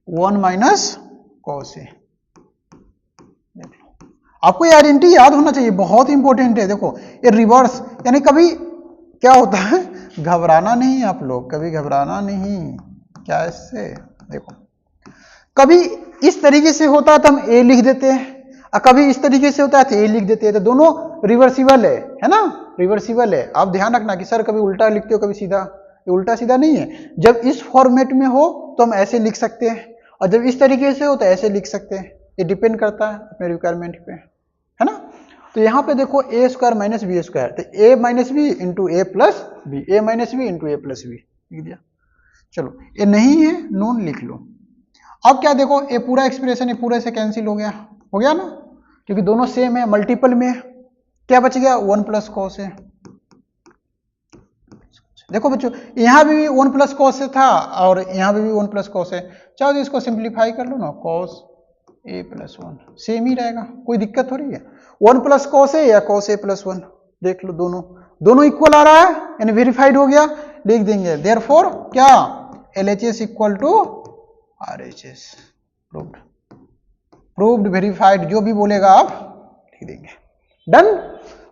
1 माइनस कॉस ए। देख लो, आपको ये आइडेंटिटी याद होना चाहिए, बहुत इंपॉर्टेंट है। देखो ये रिवर्स, यानी कभी क्या होता है, घबराना नहीं, आप लोग कभी घबराना नहीं, क्या इससे, देखो कभी इस तरीके से होता है तो हम ए लिख देते हैं, और कभी इस तरीके से होता है तो ए लिख देते हैं, तो दोनों रिवर्सिबल है ना, रिवर्सिबल है। आप ध्यान रखना कि सर कभी उल्टा लिखते हो कभी सीधा, ये उल्टा सीधा नहीं है। जब इस फॉर्मेट में हो तो हम ऐसे लिख सकते हैं, और जब इस तरीके से हो तो ऐसे लिख सकते हैं, ये डिपेंड करता है अपने रिक्वायरमेंट पे, है ना। तो यहाँ पे देखो ए स्क्वायर माइनस बी स्क्वायर, तो ए माइनस बी इंटू ए प्लस बी, ए माइनस बी इंटू ए प्लस बी लिख दिया। चलो ये नहीं है नोन लिख लो। अब क्या देखो, ये पूरा एक्सप्रेशन ये पूरे से कैंसिल हो गया ना, क्योंकि दोनों सेम है, मल्टीपल में क्या बच गया, 1 प्लस कॉस है। देखो बच्चों यहाँ भी 1 प्लस कॉस से था और यहाँ भी 1 प्लस कॉस है, चाहो तो इसको सिंप्लीफाई कर लो ना, कॉस ए प्लस 1 सेम ही रहेगा, कोई दिक्कत हो रही है, 1 प्लस कॉस ए या कॉस ए प्लस 1, देख लो दोनों इक्वल आ रहा है, यानी वेरीफाइड हो गया, लिख देंगे देयरफॉर क्या, LHS equal to RHS, proved verified, जो भी बोलेगा आप लिख देंगे, डन।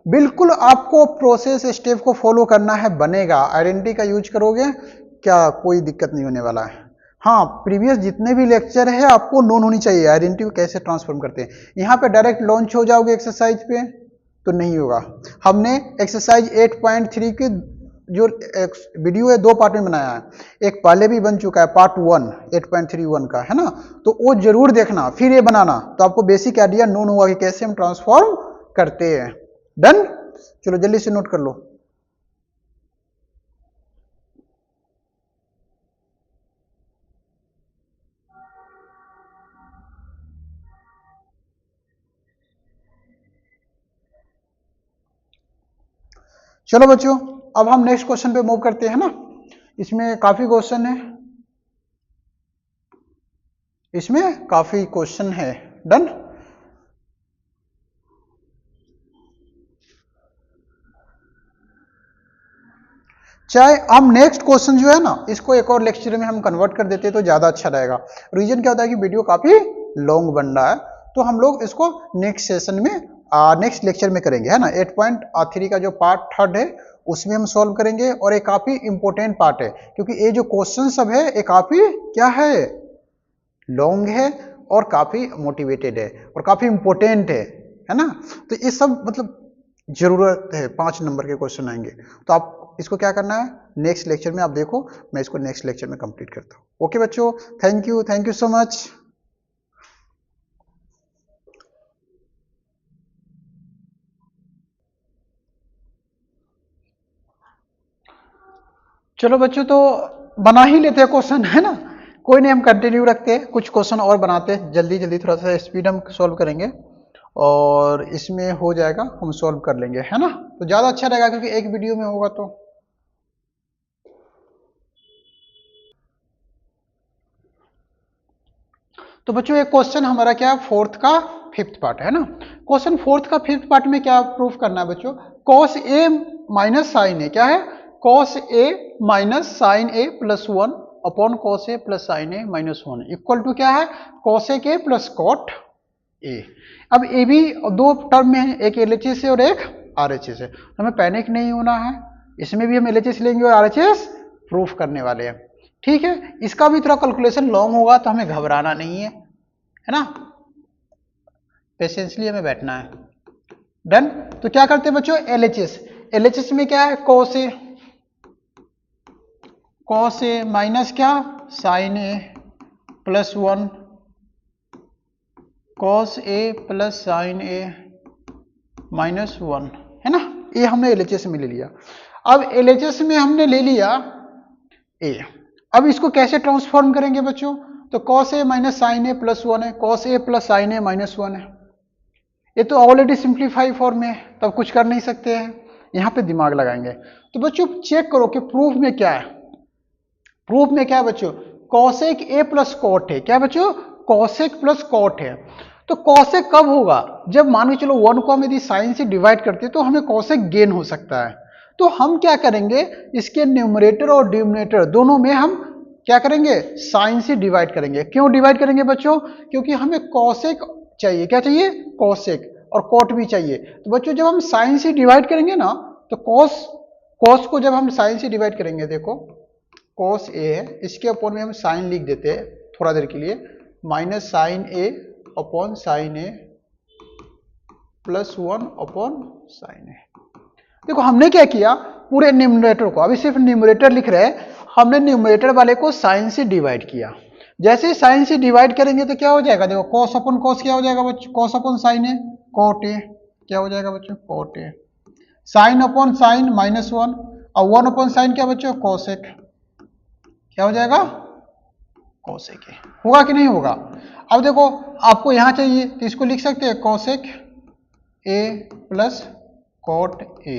बिल्कुल आपको प्रोसेस स्टेप को फॉलो करना है, बनेगा, आइडेंटिटी का यूज करोगे क्या, कोई दिक्कत नहीं होने वाला है। हाँ प्रीवियस जितने भी लेक्चर है आपको नोन होनी चाहिए, आइडेंटिटी को कैसे ट्रांसफॉर्म करते हैं। यहाँ पे डायरेक्ट लॉन्च हो जाओगे एक्सरसाइज पे तो नहीं होगा। हमने एक्सरसाइज 8.3 के जो वीडियो है 2 पार्ट में बनाया है, एक पहले भी बन चुका है पार्ट 1 8.31 का, है ना, तो वो जरूर देखना, फिर ये बनाना, तो आपको बेसिक आइडिया नोन होगा कि कैसे हम ट्रांसफॉर्म करते हैं। डन, चलो जल्दी से नोट कर लो। चलो बच्चों अब हम नेक्स्ट क्वेश्चन पे मूव करते हैं ना, इसमें काफी क्वेश्चन है, इसमें काफी क्वेश्चन है। डन, चाहे हम नेक्स्ट क्वेश्चन जो है ना इसको एक और लेक्चर में हम कन्वर्ट कर देते तो ज्यादा अच्छा रहेगा। रीजन क्या होता है कि वीडियो काफी लॉन्ग बन रहा है, तो हम लोग इसको नेक्स्ट सेशन में नेक्स्ट लेक्चर में करेंगे, है ना। 8.3 का जो पार्ट 3 है उसमें हम सॉल्व करेंगे, और एक काफी इंपॉर्टेंट पार्ट है, क्योंकि ये जो क्वेश्चन सब है ये काफी क्या है, लॉन्ग है और काफी मोटिवेटेड है और काफी इंपॉर्टेंट है ना। तो ये सब मतलब जरूरत है, 5 नंबर के क्वेश्चन आएंगे, तो आप इसको क्या करना है नेक्स्ट लेक्चर में, आप देखो मैं इसको नेक्स्ट लेक्चर में कंप्लीट करता हूँ। ओके बच्चों, थैंक यू सो मच। चलो बच्चों तो बना ही लेते हैं क्वेश्चन, है ना, कोई नहीं, हम कंटिन्यू रखते हैं, कुछ क्वेश्चन और बनाते हैं, जल्दी जल्दी थोड़ा सा स्पीड हम सॉल्व करेंगे। और इसमें हो जाएगा, हम सॉल्व कर लेंगे, है ना। तो ज़्यादा अच्छा रहेगा क्योंकि एक वीडियो में होगा। तो बच्चों एक क्वेश्चन हमारा क्या है, फोर्थ का फिफ्थ पार्ट है ना। क्वेश्चन फोर्थ का फिफ्थ पार्ट में क्या प्रूफ करना है बच्चों, cos A minus sine A, क्या है, cos A minus sine A plus 1 upon cos A plus sine A minus 1 equal to क्या है, cosec A plus cot A. अब ए भी दो टर्म में है, एक एलएचएस है और एक आरएचएस है, तो हमें पैनिक नहीं होना है, इसमें भी हम एलएचएस लेंगे और आरएचएस प्रूफ करने वाले हैं, ठीक है। इसका भी थोड़ा कैलकुलेशन लॉन्ग होगा तो हमें घबराना नहीं है ना, पेशेंसली हमें बैठना है। डन। तो क्या करते हैं बच्चों, एलएचएस, एलएचएस में क्या है, कॉस ए माइनस क्या, sign A plus 1 cos A plus sine A minus 1, है ना। ये हमने एलएचएस में ले लिया। अब एलएचएस में हमने ले लिया ए, अब इसको कैसे ट्रांसफॉर्म करेंगे बच्चों, तो cos A minus sine A plus 1 है, cos A plus sine A minus 1 है, ये तो ऑलरेडी सिंप्लीफाई फॉर्म में है, तब कुछ कर नहीं सकते हैं, यहाँ पे दिमाग लगाएंगे। तो बच्चों चेक करो कि प्रूफ में क्या है, प्रूफ में क्या है बच्चों, कॉसेक ए प्लस कॉट है, क्या बच्चों, कॉसेक प्लस कॉट है। तो कॉसेक कब होगा, जब मान के चलो 1 को हम यदि साइन से डिवाइड करते हैं तो हमें कॉसेक गेन हो सकता है। तो हम क्या करेंगे, इसके न्यूमरेटर और डिनोमिनेटर दोनों में हम क्या करेंगे, साइन से डिवाइड करेंगे। क्यों डिवाइड करेंगे बच्चों, क्योंकि हमें कॉसेक चाहिए, क्या चाहिए, कॉसेक, और कॉट भी चाहिए। तो बच्चों जब हम साइन से डिवाइड करेंगे ना, तो कॉस को जब हम साइन से डिवाइड करेंगे, देखो कॉस ए है, इसके अपॉन में हम साइन लिख देते हैं थोड़ा देर के लिए, minus sine A upon sine A plus 1 upon sine ए। देखो हमने क्या किया, पूरे न्यूमरेटर को, अभी सिर्फ न्यूमरेटर लिख रहे हैं, हमने न्यूमरेटर वाले को साइन से डिवाइड किया। जैसे साइन से डिवाइड करेंगे तो क्या हो जाएगा, देखो कॉस अपॉन कॉस क्या हो जाएगा बच्चों, cos upon sine A cot A, क्या हो जाएगा बच्चों, cot A. Sine upon sine minus 1 और 1 अपॉन साइन क्या बच्चों, कॉसेक, क्या हो जाएगा, कॉसेक ए। होगा कि नहीं होगा। अब देखो आपको यहां चाहिए तो इसको लिख सकते हैं cosec A plus cot A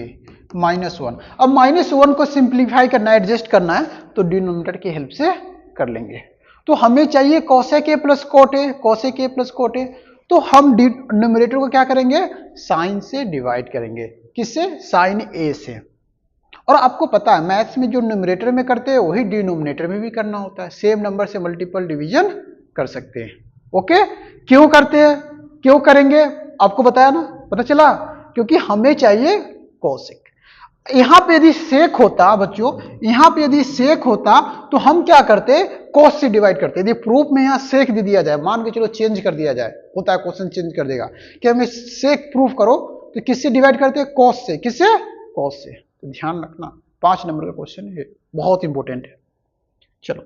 minus 1। अब माइनस 1 को सिंप्लीफाई करना है, एडजस्ट करना है, तो डिनोमिनेटर की हेल्प से कर लेंगे। तो हमें चाहिए cosec A plus cot A, cosec A plus cot A, तो हम न्यूमरेटर को क्या करेंगे, साइन से डिवाइड करेंगे, किससे, साइन ए से। और आपको पता है मैथ्स में जो न्यूमरेटर में करते हैं वही डिनोमिनेटर में भी करना होता है, सेम नंबर से मल्टीपल डिवीजन कर सकते हैं। ओके, क्यों करते हैं, क्यों करेंगे, आपको बताया ना, पता चला, क्योंकि हमें चाहिए कॉसेक। यहां पे यदि सेक होता बच्चों, यहां पे यदि सेक होता तो हम क्या करते, कॉस से डिवाइड करते। यदि प्रूफ में यहां सेक दे दिया जाए, मान के चलो चेंज कर दिया जाए, होता है क्वेश्चन चेंज कर देगा कि हमें सेक प्रूफ करो, तो किससे डिवाइड करते हैं, कॉस से, किससे, कॉस से। तो ध्यान रखना 5 नंबर का क्वेश्चन है, बहुत इंपॉर्टेंट है। चलो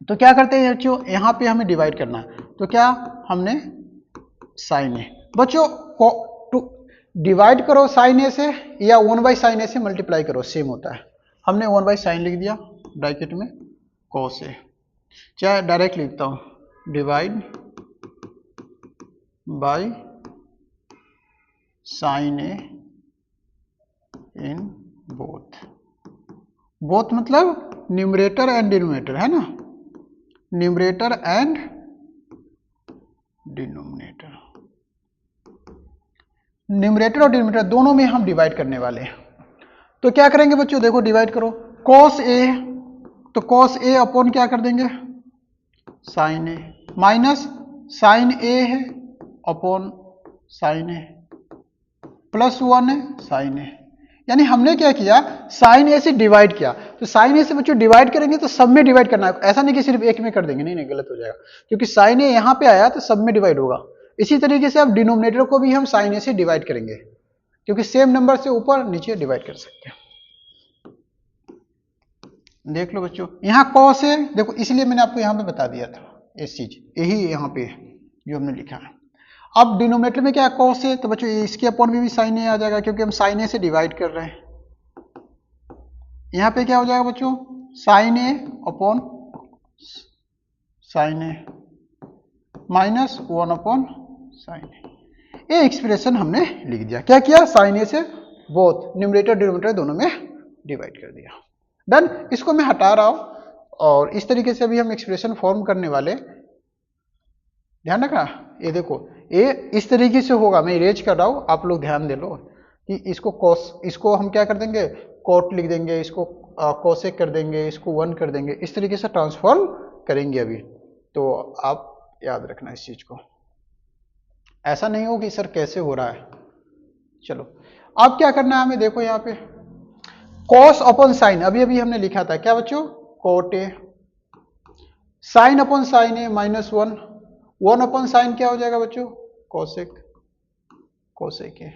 तो क्या करते हैं बच्चों, यहां पे हमें डिवाइड करना है, तो क्या हमने साइन ए, बच्चों डिवाइड करो साइन ए से या 1 बाई साइन ए से मल्टीप्लाई करो, सेम होता है। हमने 1 बाई साइन लिख दिया ब्रैकेट में कॉस ए, चाहे डायरेक्ट लिखता हूं, divide by sine A in both मतलब न्यूमरेटर एंड डिनोमिनेटर, है ना, न्यूमरेटर एंड डिनोमिनेटर, न्यूमरेटर और डिनोमिनेटर दोनों में हम डिवाइड करने वाले हैं। तो क्या करेंगे बच्चों, देखो डिवाइड करो, कॉस ए, तो कॉस ए अपॉन क्या कर देंगे, साइन ए, माइनस साइन ए है अपॉन साइन ए, प्लस 1 है साइन ए। यानी हमने क्या किया, साइन ए से डिवाइड किया, तो साइन ए से बच्चों डिवाइड करेंगे तो सब में डिवाइड करना है, ऐसा नहीं कि सिर्फ एक में कर देंगे, नहीं नहीं गलत हो जाएगा, क्योंकि साइन ए यहां पे आया तो सब में डिवाइड होगा। इसी तरीके से अब डिनोमिनेटर को भी हम साइन ए से डिवाइड करेंगे, क्योंकि सेम नंबर से ऊपर नीचे डिवाइड कर सकते हैं। देख लो बच्चों, यहां कॉस है, देखो इसलिए मैंने आपको यहां पे बता दिया था, इस चीज यही यहां पे जो हमने लिखा है। अब डिनोमिनेटर में क्या कॉस है, तो बच्चों इसके अपॉन भी साइन ए आ जाएगा, क्योंकि हम साइन ए से डिवाइड कर रहे हैं। यहां पे क्या हो जाएगा बच्चों, sign A upon sine A minus 1 upon sine ए। ये एक्सप्रेशन हमने लिख दिया। क्या किया, साइन ए से बोथ न्यूमरेटर डिनोमिनेटर दोनों में डिवाइड कर दिया। डन। इसको मैं हटा रहा हूं और इस तरीके से अभी हम एक्सप्रेशन फॉर्म करने वाले। ध्यान रखना, ये देखो ये इस तरीके से होगा, मैं इरेज कर रहा हूं, आप लोग ध्यान दे लो कि इसको कॉस, इसको हम क्या कर देंगे, कॉट लिख देंगे, इसको कोसेक कर देंगे, इसको 1 कर देंगे, इस तरीके से ट्रांसफॉर्म करेंगे अभी। तो आप याद रखना इस चीज को, ऐसा नहीं हो कि सर कैसे हो रहा है। चलो अब क्या करना है हमें, देखो यहाँ पे कॉस अपॉन साइन, अभी अभी हमने लिखा था क्या बच्चों, cot A, sine upon sine A -1, 1 upon sine क्या हो जाएगा बच्चों, कोसेक, कोसेक ए,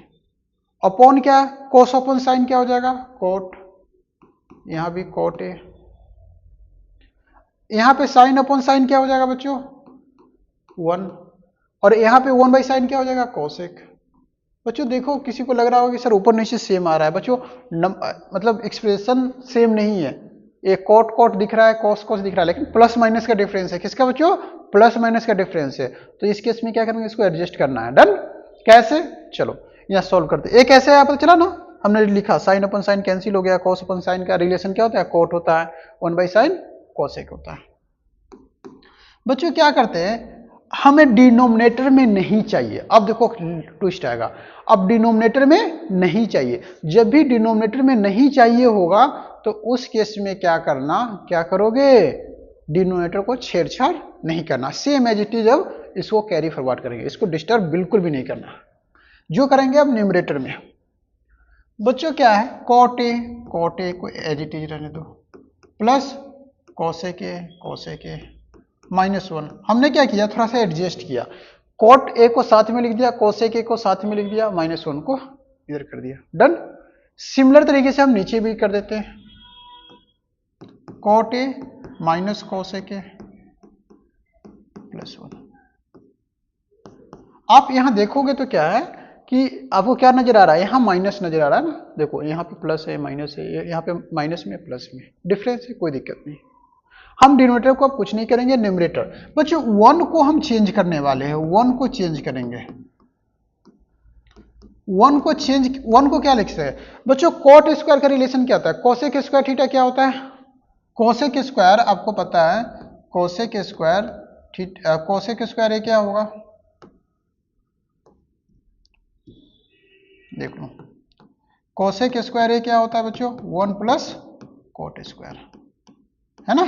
अपॉन क्या, कोस अपॉन साइन क्या हो जाएगा, कोट, यहां भी कोट ए, यहां पे साइन अपॉन साइन क्या हो जाएगा बच्चों 1, और यहां पे 1 बाई साइन क्या हो जाएगा कोसेक। बच्चों देखो किसी को लग रहा होगा कि सर ऊपर नीचे सेम आ रहा है, बच्चों मतलब एक्सप्रेशन सेम नहीं है, ये कोट कोट दिख रहा है, कॉस कॉस दिख रहा है, लेकिन प्लस माइनस का डिफरेंस है। किसका बच्चों, प्लस माइनस का डिफरेंस है। तो इस केस में क्या करेंगे, इसको एडजस्ट करना है। डन। कैसे, चलो यहां सॉल्व करते हैं। ये कैसे है पता चला ना, हमने लिखा साइन अपन साइन कैंसिल हो गया, कॉस अपन साइन का रिलेशन क्या होता है, कोट होता है, 1 बाई साइन कोसेक होता है। बच्चों क्या करते हैं, हमें डिनोमिनेटर में नहीं चाहिए। अब देखो ट्विस्ट आएगा, अब डिनोमिनेटर में नहीं चाहिए। जब भी डिनोमिनेटर में नहीं चाहिए होगा तो उस केस में क्या करना, क्या करोगे, डिनोमिनेटर को छेड़छाड़ नहीं करना, सेम एज इट इज। अब इसको कैरी फॉरवर्ड करेंगे, इसको डिस्टर्ब बिल्कुल भी नहीं करना। जो करेंगे अब न्यूमरेटर में बच्चों क्या है, कॉट ए को एज इट इज रहने दो, प्लस कोसेक ए -1। हमने क्या किया, थोड़ा सा एडजस्ट किया, कॉट ए को साथ में लिख दिया, कोसेक ए को साथ में लिख दिया, -1 को इधर कर दिया। डन। सिमिलर तरीके से हम नीचे भी कर देते हैं, cot A minus cosec A +1। आप यहां देखोगे तो क्या है कि आपको क्या नजर आ रहा है, यहां माइनस नजर आ रहा है ना, देखो यहां पे प्लस है माइनस है, यहां पे माइनस में प्लस में डिफरेंस है, कोई दिक्कत नहीं। हम डिनोमिनेटर को अब कुछ नहीं करेंगे, न्यूमरेटर बच्चों 1 को हम चेंज करने वाले हैं, 1 को चेंज करेंगे। 1 को क्या लिखते हैं बच्चों, कॉट स्क्वायर का रिलेशन क्या होता है, कोसेक स्क्वायर थीटा क्या होता है, कोसेक स्क्वायर आपको पता है, कोसेक स्क्वायर ये क्या होगा, देख लो कोसेक स्क्वायर ये क्या होता है बच्चों, 1 प्लस कोट स्क्वायर, है ना,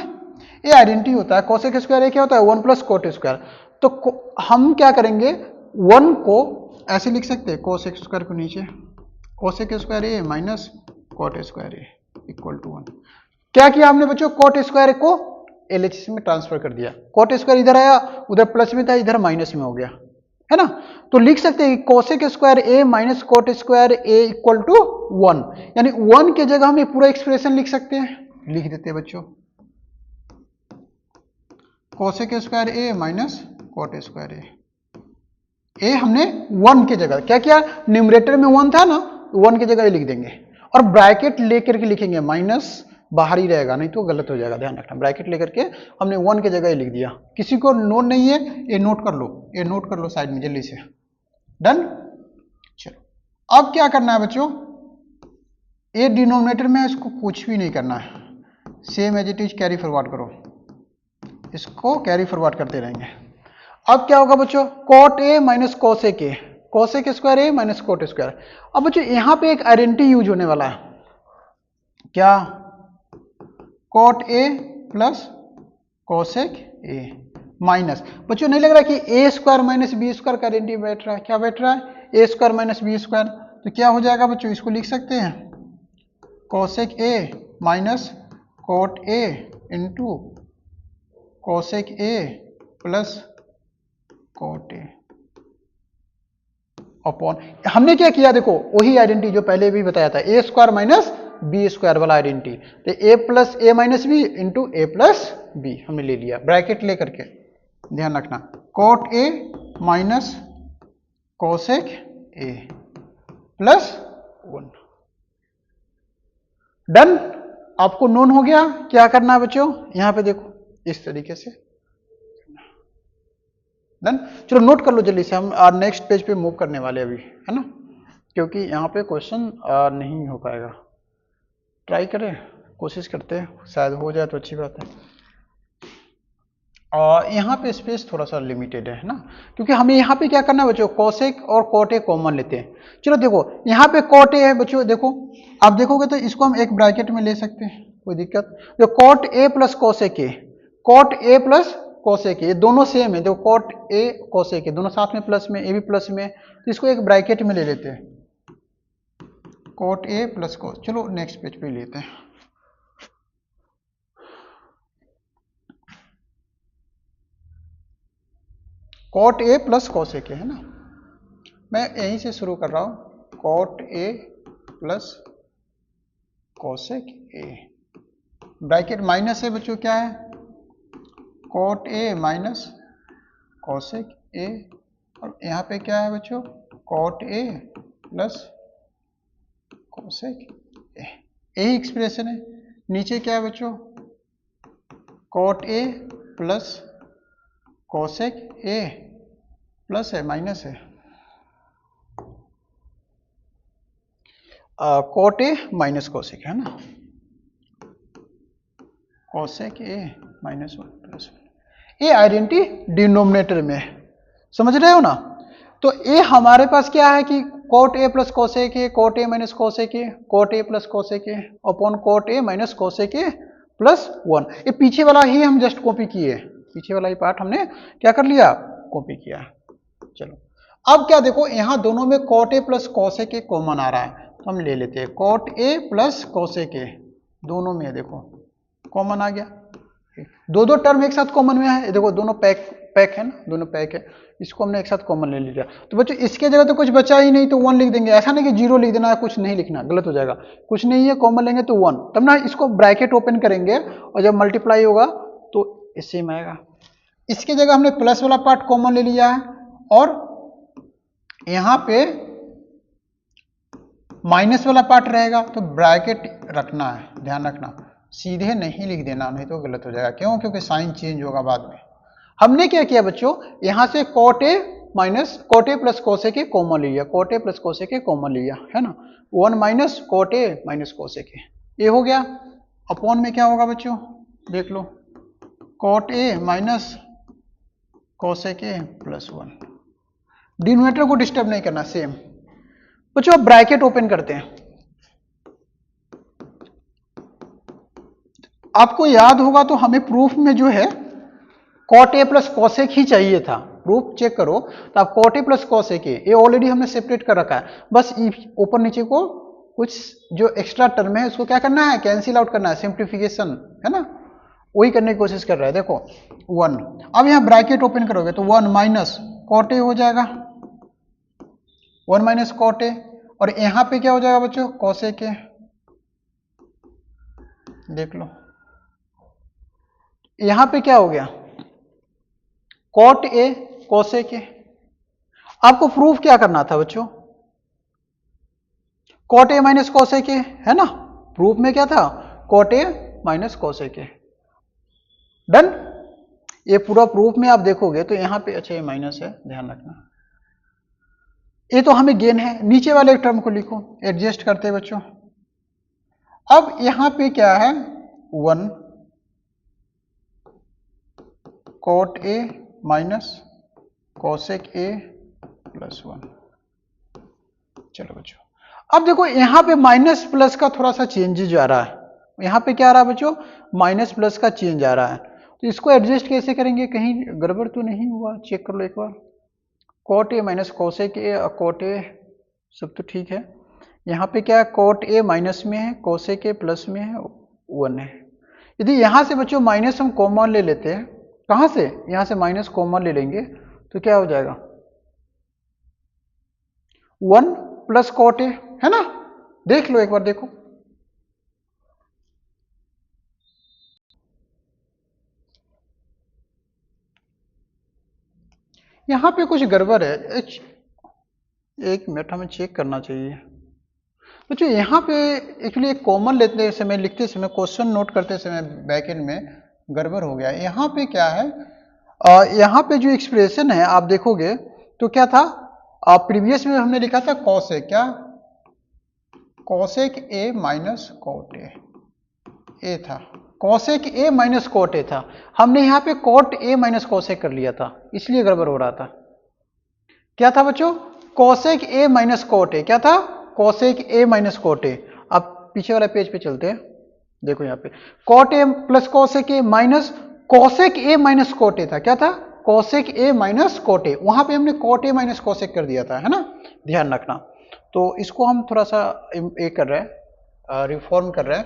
ये आइडेंटिटी होता है। कोसेक स्क्वायर ये क्या होता है, 1 प्लस कोट स्क्वायर। तो हम क्या करेंगे, 1 को ऐसे लिख सकते हैं, कोसेक स्क्वायर को नीचे, cosec square A minus cot square A equal to 1। क्या किया हमने बच्चों, कोट स्क्वायर को एलएचएस में ट्रांसफर कर दिया, कोट स्क्वायर इधर आया, उधर प्लस में था, इधर माइनस में हो गया, है ना। तो लिख सकते हैं cosec square A minus cot square A equal to 1, यानी 1 की जगह हम ये पूरा एक्सप्रेशन लिख सकते हैं, लिख देते हैं बच्चों, cosec square A minus cot square ए हमने 1 की जगह क्या किया, न्यूमरेटर में 1 था ना, 1 की जगह ये लिख देंगे, और ब्रैकेट लेकर के लिखेंगे, माइनस बाहर ही रहेगा नहीं तो गलत हो जाएगा, ध्यान रखना। ब्रैकेट लेकर के हमने 1 की जगह ही लिख दिया। किसी को नोट नहीं है, ये नोट कर लो, ये नोट कर लो साइड में जल्दी से। डन। चलो अब क्या करना है बच्चों, ये डिनोमिनेटर में इसको कुछ भी नहीं करना है, same as it is carry forward करो, इसको कैरी फॉरवर्ड करते रहेंगे। अब क्या होगा बच्चों, cot A minus cosec A, cosec square A minus cot square. अब बच्चों यहां पे एक आइडेंटिटी यूज होने वाला है, क्या, cot A plus cosec A minus, बच्चों नहीं लग रहा कि ए स्क्वायर माइनस बी स्क्वायर का आइडेंटिटी बैठ रहा है, क्या बैठ रहा है, ए स्क्वायर माइनस बी स्क्वायर। तो क्या हो जाएगा बच्चों, इसको लिख सकते हैं, cosec A minus cot A into cosec A plus cot A upon, हमने क्या किया देखो, वही आइडेंटिटी जो पहले भी बताया था, ए स्क्वायर माइनस बी स्क्वायर वाला आइडेंटिटी, तो ए प्लस ए माइनस बी इंटू ए प्लस बी हमने ले लिया, ब्रैकेट लेकर के, ध्यान रखना, cot A minus cosec A plus 1। Done. आपको नोन हो गया, क्या करना है बच्चों, यहां पे देखो इस तरीके से, डन। चलो नोट कर लो जल्दी से, हम नेक्स्ट पेज पे मूव करने वाले अभी, है ना, क्योंकि यहाँ पे क्वेश्चन नहीं हो पाएगा। ट्राई करें, कोशिश करते हैं, शायद हो जाए तो अच्छी बात है। यहाँ पे स्पेस थोड़ा सा लिमिटेड है ना, क्योंकि हमें यहाँ पे क्या करना है बच्चों, कोसेक और कॉट ए कॉमन लेते हैं। चलो देखो यहाँ पे कॉट ए है बच्चों, देखो आप देखोगे तो इसको हम एक ब्रैकेट में ले सकते हैं, कोई दिक्कत। जो cot A plus cosec A, cot A plus cosec A दोनों सेम है, देखो कॉट ए कोसेक ए दोनों साथ में प्लस में, ए भी प्लस में, तो इसको एक ब्रैकेट में ले लेते हैं, कॉट ए प्लस कोस। चलो नेक्स्ट पेज पे लेते हैं। Cot A plus cosec A है ना, मैं यहीं से शुरू कर रहा हूं, cot A plus cosec A, bracket minus है बच्चों, क्या है, cot A minus cosec A, और यहाँ पे क्या है बच्चों, cot A plus cosec A, यही एक्सप्रेशन है। नीचे क्या है बच्चों, cot A plus cosec A, plus है माइनस है, कॉट ए माइनस कोसेक है ना, कोसेक ए माइनस 1 प्लस 1, ये आइडेंटिटी डिनोमिनेटर में है, समझ रहे हो ना। तो ये हमारे पास क्या है कि cot A plus cosec A, cot A minus cosec A, cot A plus cosec A upon cot A minus cosec A plus 1, ये पीछे वाला ही हम जस्ट कॉपी किए, पीछे वाला ही पार्ट हमने क्या कर लिया, कॉपी किया। चलो अब क्या देखो, यहाँ दोनों में cot A plus cosec A common आ रहा है, तो हम ले लेते हैं cot A plus cosec A, दोनों में देखो कॉमन आ गया, दो टर्म एक साथ कॉमन में है, देखो दोनों पैक है ना, दोनों पैक है, इसको हमने एक साथ कॉमन ले लिया। तो बच्चों इसके जगह तो कुछ बचा ही नहीं, तो 1 लिख देंगे, ऐसा नहीं कि 0 लिख देना है, कुछ नहीं लिखना, गलत हो जाएगा, कुछ नहीं है कॉमन लेंगे तो 1, तब ना इसको ब्रैकेट ओपन करेंगे और जब मल्टीप्लाई होगा तो इससे में आएगा। इसके जगह हमने प्लस वाला पार्ट कॉमन ले लिया है, और यहां पे माइनस वाला पार्ट रहेगा, तो ब्रैकेट रखना है, ध्यान रखना, सीधे नहीं लिख देना, नहीं तो गलत हो जाएगा। क्यों, क्योंकि साइन चेंज होगा बाद में। हमने क्या किया बच्चों, यहां से cot A minus cot A plus cosec A common लिया, cot A plus cosec A common लिया, है ना, 1 minus cot A minus cosec A, ये हो गया। अपॉन में क्या होगा बच्चों, देख लो, cot A minus cosec A plus 1, denominator को डिस्टर्ब नहीं करना, सेम। बच्चों अब ब्रैकेट ओपन करते हैं। आपको याद होगा तो हमें प्रूफ में जो है कॉट ए प्लस कोसेक ही चाहिए था, प्रूफ चेक करो तो आप cot A plus cosec A, ये ऑलरेडी हमने सेपरेट कर रखा है, बस ऊपर नीचे को कुछ जो एक्स्ट्रा टर्म है उसको क्या करना है, कैंसिल आउट करना है, सिंप्लीफिकेशन, है ना, वही करने की कोशिश कर रहा है। देखो 1, अब यहां ब्रैकेट ओपन करोगे तो 1 माइनस कॉट ए हो जाएगा, 1 माइनस कॉट ए, और यहां पे क्या हो जाएगा बच्चों, कोसेक ए, देख लो यहां पे क्या हो गया, कॉट ए कोसेक ए। आपको प्रूफ क्या करना था बच्चों, cot A minus cosec A, है ना, प्रूफ में क्या था, cot A minus cosec A, done. ये पूरा प्रूफ में आप देखोगे तो यहां पे अच्छा ये माइनस है, ध्यान रखना, ये तो हमें गेन है। नीचे वाले टर्म को लिखो, एडजस्ट करते हैं बच्चों। अब यहां पे क्या है, 1 cot A minus cosec A plus 1। चलो बच्चों अब देखो यहां पे माइनस प्लस का थोड़ा सा चेंजेज आ रहा है, यहां पे क्या आ रहा है बच्चों, माइनस प्लस का चेंज आ रहा है, तो इसको एडजस्ट कैसे करेंगे, कहीं गड़बड़ तो नहीं हुआ, चेक कर लो एक बार। Cot A minus cosec A, cot A सब तो ठीक है, यहाँ पे क्या है, कॉट ए माइनस में है, कोसेक ए प्लस में है, 1 है। यदि यहाँ से बच्चों माइनस हम कॉमन ले लेते हैं, कहाँ से, यहाँ से माइनस कॉमन ले लेंगे तो क्या हो जाएगा, 1 प्लस कॉट ए, है ना, देख लो एक बार, देखो यहाँ पे कुछ गड़बड़ है, एक मिनट हमें चेक करना चाहिए बच्चों। यहाँ पे एक्चुअली एक कॉमन लेते समय, लिखते समय, क्वेश्चन नोट करते समय बैक एंड में गड़बड़ हो गया। यहाँ पे क्या है, यहाँ पे जो एक्सप्रेशन है आप देखोगे तो क्या था, प्रीवियस में हमने लिखा था कॉसेक, क्या cosec A minus cot A था, cosec A minus cot A था। हमने यहाँ पे कॉट ए माइनस कॉसेक कर लिया था, इसलिए गड़बड़ हो रहा था। क्या था बच्चों, cosec A minus cot A, क्या था cosec A minus cot A. अब पीछे वाले पेज पे चलते हैं, देखो यहाँ पे cot A plus cosec A minus cosec A minus cot A था, क्या था cosec A minus cot A, वहां पे हमने कॉट ए माइनस कॉसेक कर दिया था, है ना, ध्यान रखना। तो इसको हम थोड़ा सा ये कर रहे हैं, रिफॉर्म कर रहे हैं।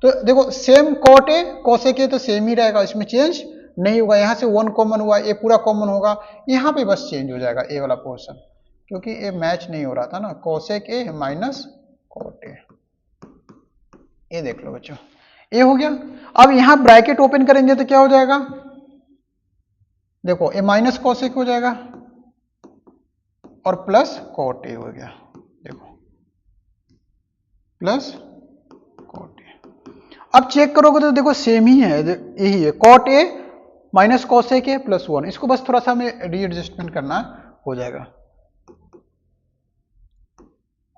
तो देखो same cot A cosec A तो सेम ही रहेगा, इसमें चेंज नहीं होगा। यहाँ से 1 कॉमन हुआ, ए पूरा कॉमन होगा, यहाँ पे बस चेंज हो जाएगा ए वाला पोर्शन, क्योंकि ए मैच नहीं हो रहा था ना, cosec A minus cot A, ये देख लो बच्चों, ये हो गया। अब यहां ब्रैकेट ओपन करेंगे तो क्या हो जाएगा, देखो ए माइनस कॉसेक हो जाएगा और प्लस कॉट ए हो गया, देखो प्लस कॉट ए। अब चेक करोगे तो देखो सेम ही है, यही है cot A minus cosec A plus 1, इसको बस थोड़ा सा हमें रीएडजस्टमेंट करना हो जाएगा,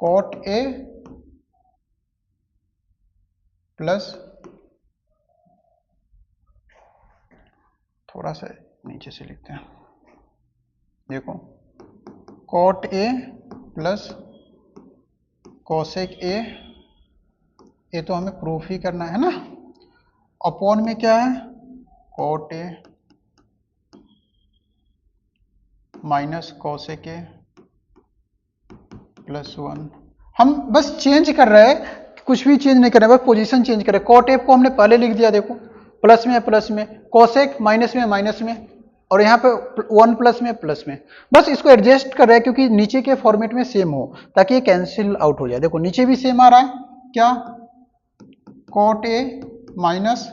कॉट ए प्लस, थोड़ा सा नीचे से लिखते हैं, देखो cot A plus cosec A, ये तो हमें प्रूफ ही करना है ना, अपॉन में क्या है cot A minus cosec A plus 1। हम बस चेंज कर रहे हैं, कुछ भी चेंज नहीं कर रहे, बस पोजीशन चेंज कर रहे हैं। कॉट ए को हमने पहले लिख दिया, देखो प्लस में प्लस में, कॉसेक माइनस में माइनस में, और यहाँ पे 1 प्लस में प्लस में, बस इसको एडजस्ट कर रहे हैं क्योंकि नीचे के फॉर्मेट में सेम हो, ताकि ये कैंसिल आउट हो जाए। देखो नीचे भी सेम आ रहा है, क्या cot A minus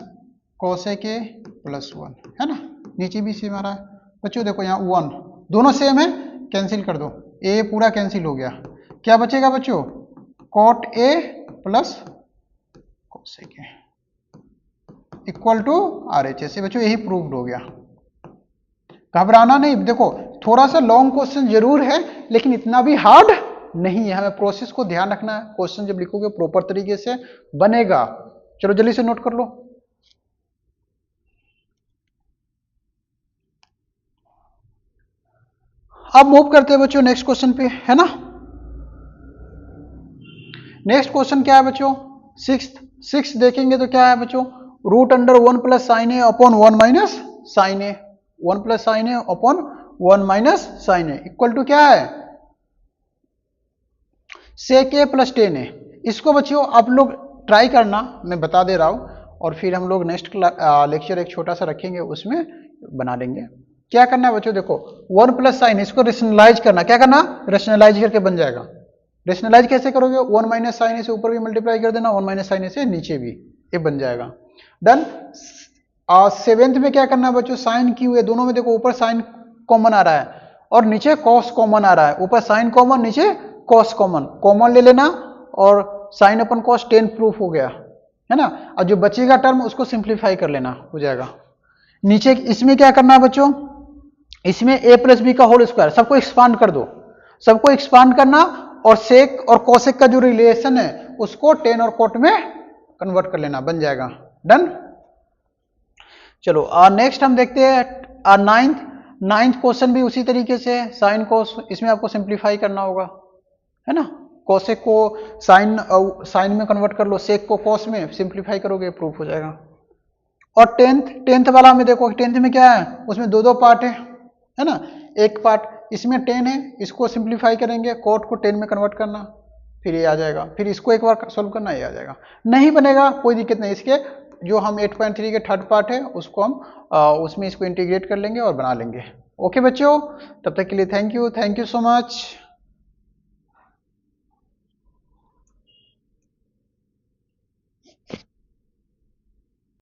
cosec A plus 1, है ना, नीचे भी सेम आ रहा है बच्चों। देखो यहाँ 1, दोनों सेम है, कैंसिल कर दो, ए पूरा कैंसिल हो गया, क्या बचेगा बच्चों cot A plus cosec A equal to R H S. बच्चों यही प्रूव्ड हो गया, घबराना नहीं। देखो थोड़ा सा लॉन्ग क्वेश्चन जरूर है, लेकिन इतना भी हार्ड नहीं है, हमें प्रोसेस को ध्यान रखना है, क्वेश्चन जब लिखोगे प्रॉपर तरीके से बनेगा। चलो जल्दी से नोट कर लो। अब मूव करते हैं बच्चों नेक्स्ट क्वेश्चन पे, है ना। नेक्स्ट क्वेश्चन क्या है बच्चों, सिक्स देखेंगे तो क्या है बच्चों, root under 1 plus sine A upon 1 minus sine A, 1 plus sine A upon 1 minus sine A equal to क्या है सेक ए प्लस टेन ए। इसको बच्चों आप लोग ट्राई करना, मैं बता दे रहा हूं, और फिर हम लोग नेक्स्ट लेक्चर एक छोटा सा रखेंगे, उसमें बना लेंगे। क्या करना है बच्चों, देखो 1 प्लस साइन, इसको रेशनलाइज करना, क्या करना रेशनलाइज करके बन जाएगा। रेशनलाइज कैसे करोगे, 1 माइनस साइन ए से ऊपर भी मल्टीप्लाई कर देना, 1 माइनस साइन ए से नीचे भी, ये बन जाएगा। डन। सेवेंथ में क्या करना है बच्चों, साइन क्यू है, दोनों में देखो ऊपर साइन कॉमन आ रहा है और नीचे कॉस कॉमन आ रहा है, ऊपर साइन कॉमन नीचे कॉस कॉमन, कॉमन ले लेना और साइन अपन कॉस 10 प्रूफ हो गया, है ना। और जो बचेगा टर्म उसको सिंप्लीफाई कर लेना, हो जाएगा। नीचे इसमें क्या करना है बच्चों, इसमें a प्लस बी का होल स्क्वायर, सबको एक्सपांड कर दो, सबको एक्सपांड करना, और सेक और कॉसेक का जो रिलेशन है उसको टेन और कोट में कन्वर्ट कर लेना, बन जाएगा। डन। चलो नेक्स्ट हम देखते हैं नाइन्थ क्वेश्चन भी उसी तरीके से, साइन कोस, इसमें आपको सिंप्लीफाई करना होगा, है ना। कोसेक को साइन में कन्वर्ट कर लो, सेक को कॉस में सिंप्लीफाई करोगे, प्रूफ हो जाएगा। और टेंथ वाला में देखो, टेंथ में क्या है, उसमें दो पार्ट है ना। एक पार्ट इसमें 10 है, इसको सिंप्लीफाई करेंगे, कोट को 10 में कन्वर्ट करना, फिर ये आ जाएगा, फिर इसको एक बार सोल्व करना, ये आ जाएगा। नहीं बनेगा कोई दिक्कत नहीं, इसके जो हम 8.3 के थर्ड पार्ट है उसको हम उसमें इसको इंटीग्रेट कर लेंगे और बना लेंगे। ओके बच्चों, तब तक के लिए थैंक यू सो मच।